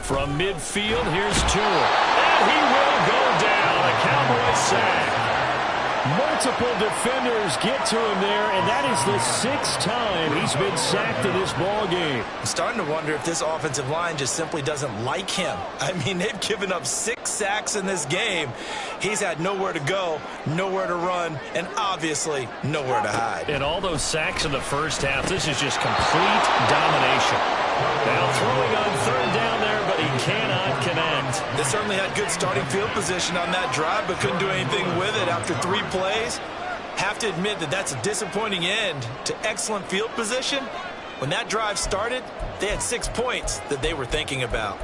Speaker 3: From midfield, here's Tua. And he will go down. A Cowboys sack. Multiple defenders get to him there, and that is the 6th time he's been sacked in this ball game.
Speaker 10: I'm starting to wonder if this offensive line just simply doesn't like him. I mean, they've given up 6 sacks in this game. He's had nowhere to go, nowhere to run, and obviously nowhere to hide.
Speaker 3: And all those sacks in the first half, this is just complete domination. Now throwing on 3rd down there, but he cannot connect.
Speaker 10: They certainly had good starting field position on that drive, but couldn't do anything with it after 3 plays. Have to admit that that's a disappointing end to excellent field position. When that drive started, they had 6 points that they were thinking about.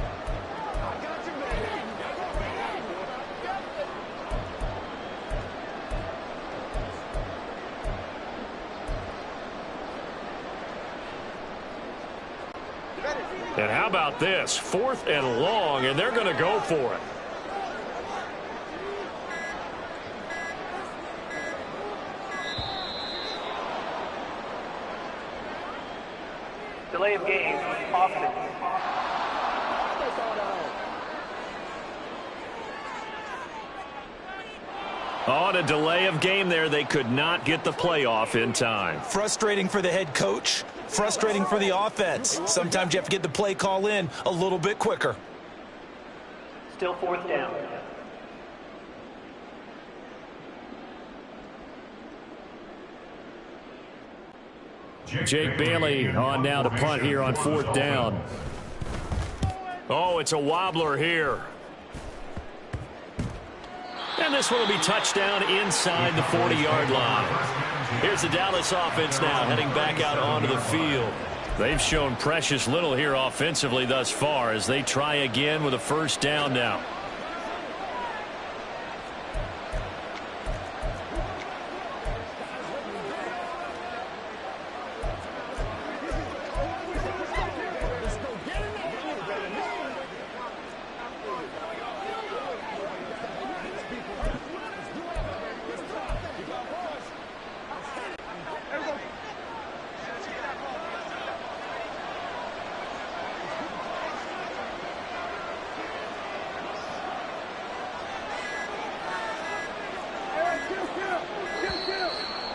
Speaker 3: And how about this? 4th and long, and they're going to go for it.
Speaker 15: Delay of game, offense.
Speaker 3: On a delay of game there, they could not get the playoff in time.
Speaker 10: Frustrating for the head coach, frustrating for the offense. Sometimes you have to get the play call in a little bit quicker.
Speaker 15: Still 4th down.
Speaker 3: Jake Bailey on now to punt here on 4th down. Oh, it's a wobbler here. And this one will be touchdown inside the 40-yard line. Here's the Dallas offense now heading back out onto the field. They've shown precious little here offensively thus far as they try again with a 1st down now.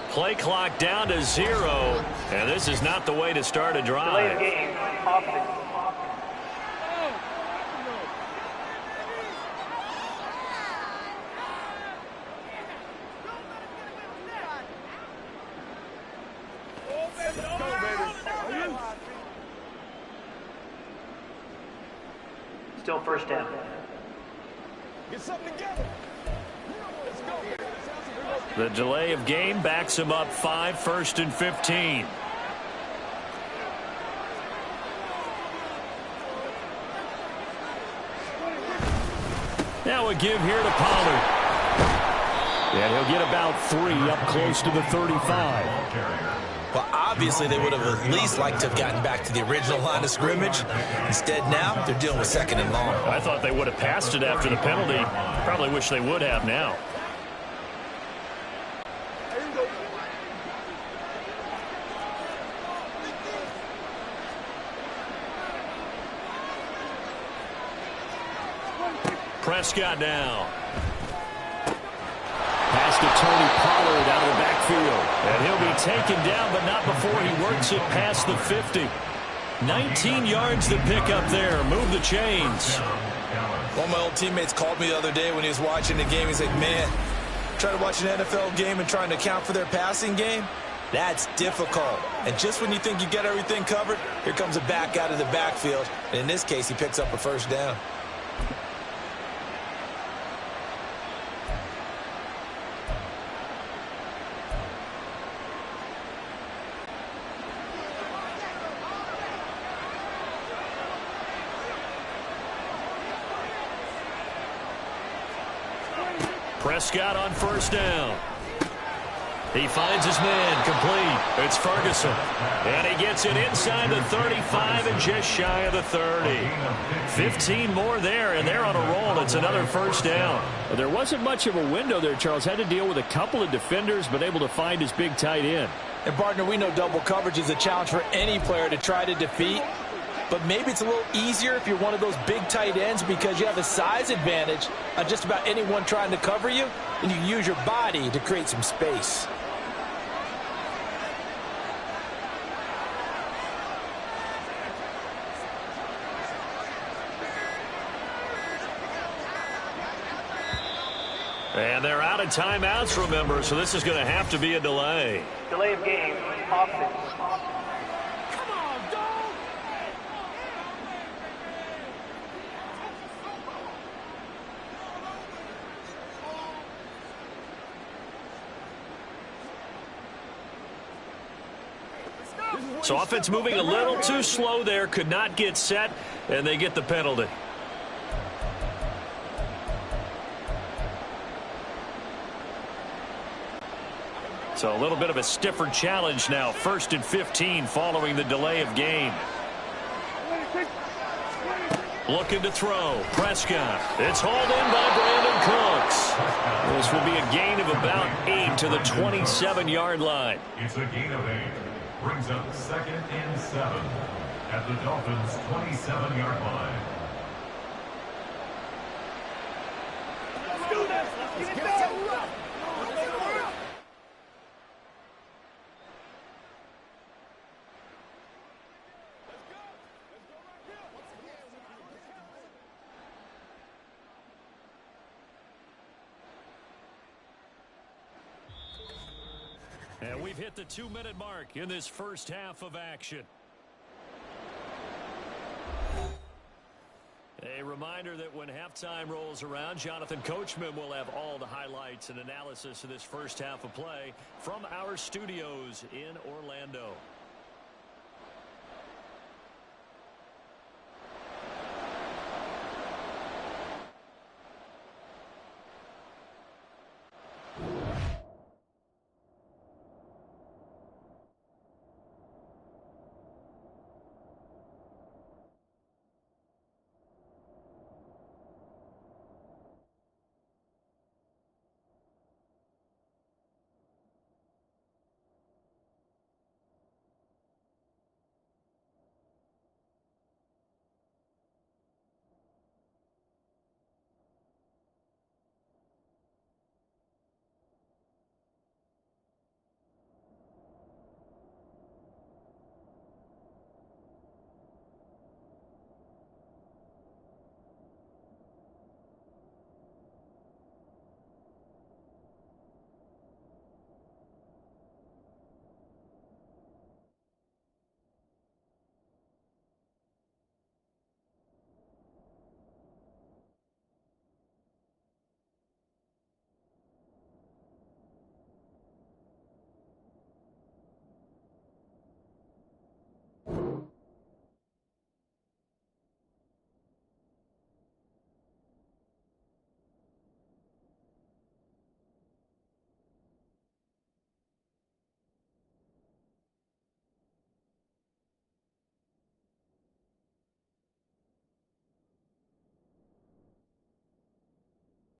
Speaker 3: Play clock down to 0, and this is not the way to start a drive.
Speaker 15: Delay of game, offense. Still 1st down.
Speaker 5: Get something together. Let's go.
Speaker 3: The delay of game backs him up 5, 1st and 15. Now a give here to Pollard. And he'll get about 3 up close to the 35.
Speaker 10: Well, obviously they would have at least liked to have gotten back to the original line of scrimmage. Instead now, they're dealing with 2nd and long.
Speaker 3: I thought they would have passed it after the penalty. Probably wish they would have now. Prescott now. Pass to Tony Pollard out of the backfield. And he'll be taken down, but not before he works it past the 50. 19 yards to pick up there. Move the chains.
Speaker 10: One of my old teammates called me the other day when he was watching the game. He's like, man, trying to watch an NFL game and trying to account for their passing game, that's difficult. And just when you think you get everything covered, here comes a back out of the backfield. And in this case, he picks up a 1st down.
Speaker 3: Prescott on 1st down. He finds his man complete. It's Ferguson. And he gets it inside the 35 and just shy of the 30. 15 more there, and they're on a roll.
Speaker 2: it's another first down.
Speaker 11: Well, there wasn't much of a window there, Charles. Had to deal with a couple of defenders, but able to find his big tight end.
Speaker 7: And, partner, we know double coverage is a challenge for any player to try to defeat. But maybe it's a little easier if you're one of those big tight ends because you have a size advantage on just about anyone trying to cover you, and you use your body to create some space.
Speaker 2: And they're out of timeouts, remember, so this is going to have to be a delay.
Speaker 15: Delay of game, offense.
Speaker 2: So offense moving a little too slow there, could not get set, and they get the penalty. So a little bit of a stiffer challenge now. 1st and 15 following the delay of game. Looking to throw. Prescott. It's hauled in by Brandon Cooks. This will be a gain of about 8 to the 27-yard line.
Speaker 4: It's a gain of 8. Brings up 2nd and 7 at the Dolphins' 27-yard line.
Speaker 5: Let's do this. Let's get it done.
Speaker 2: And we've hit the 2-minute mark in this first half of action. A reminder that when halftime rolls around, Jonathan Coachman will have all the highlights and analysis of this first half of play from our studios in Orlando.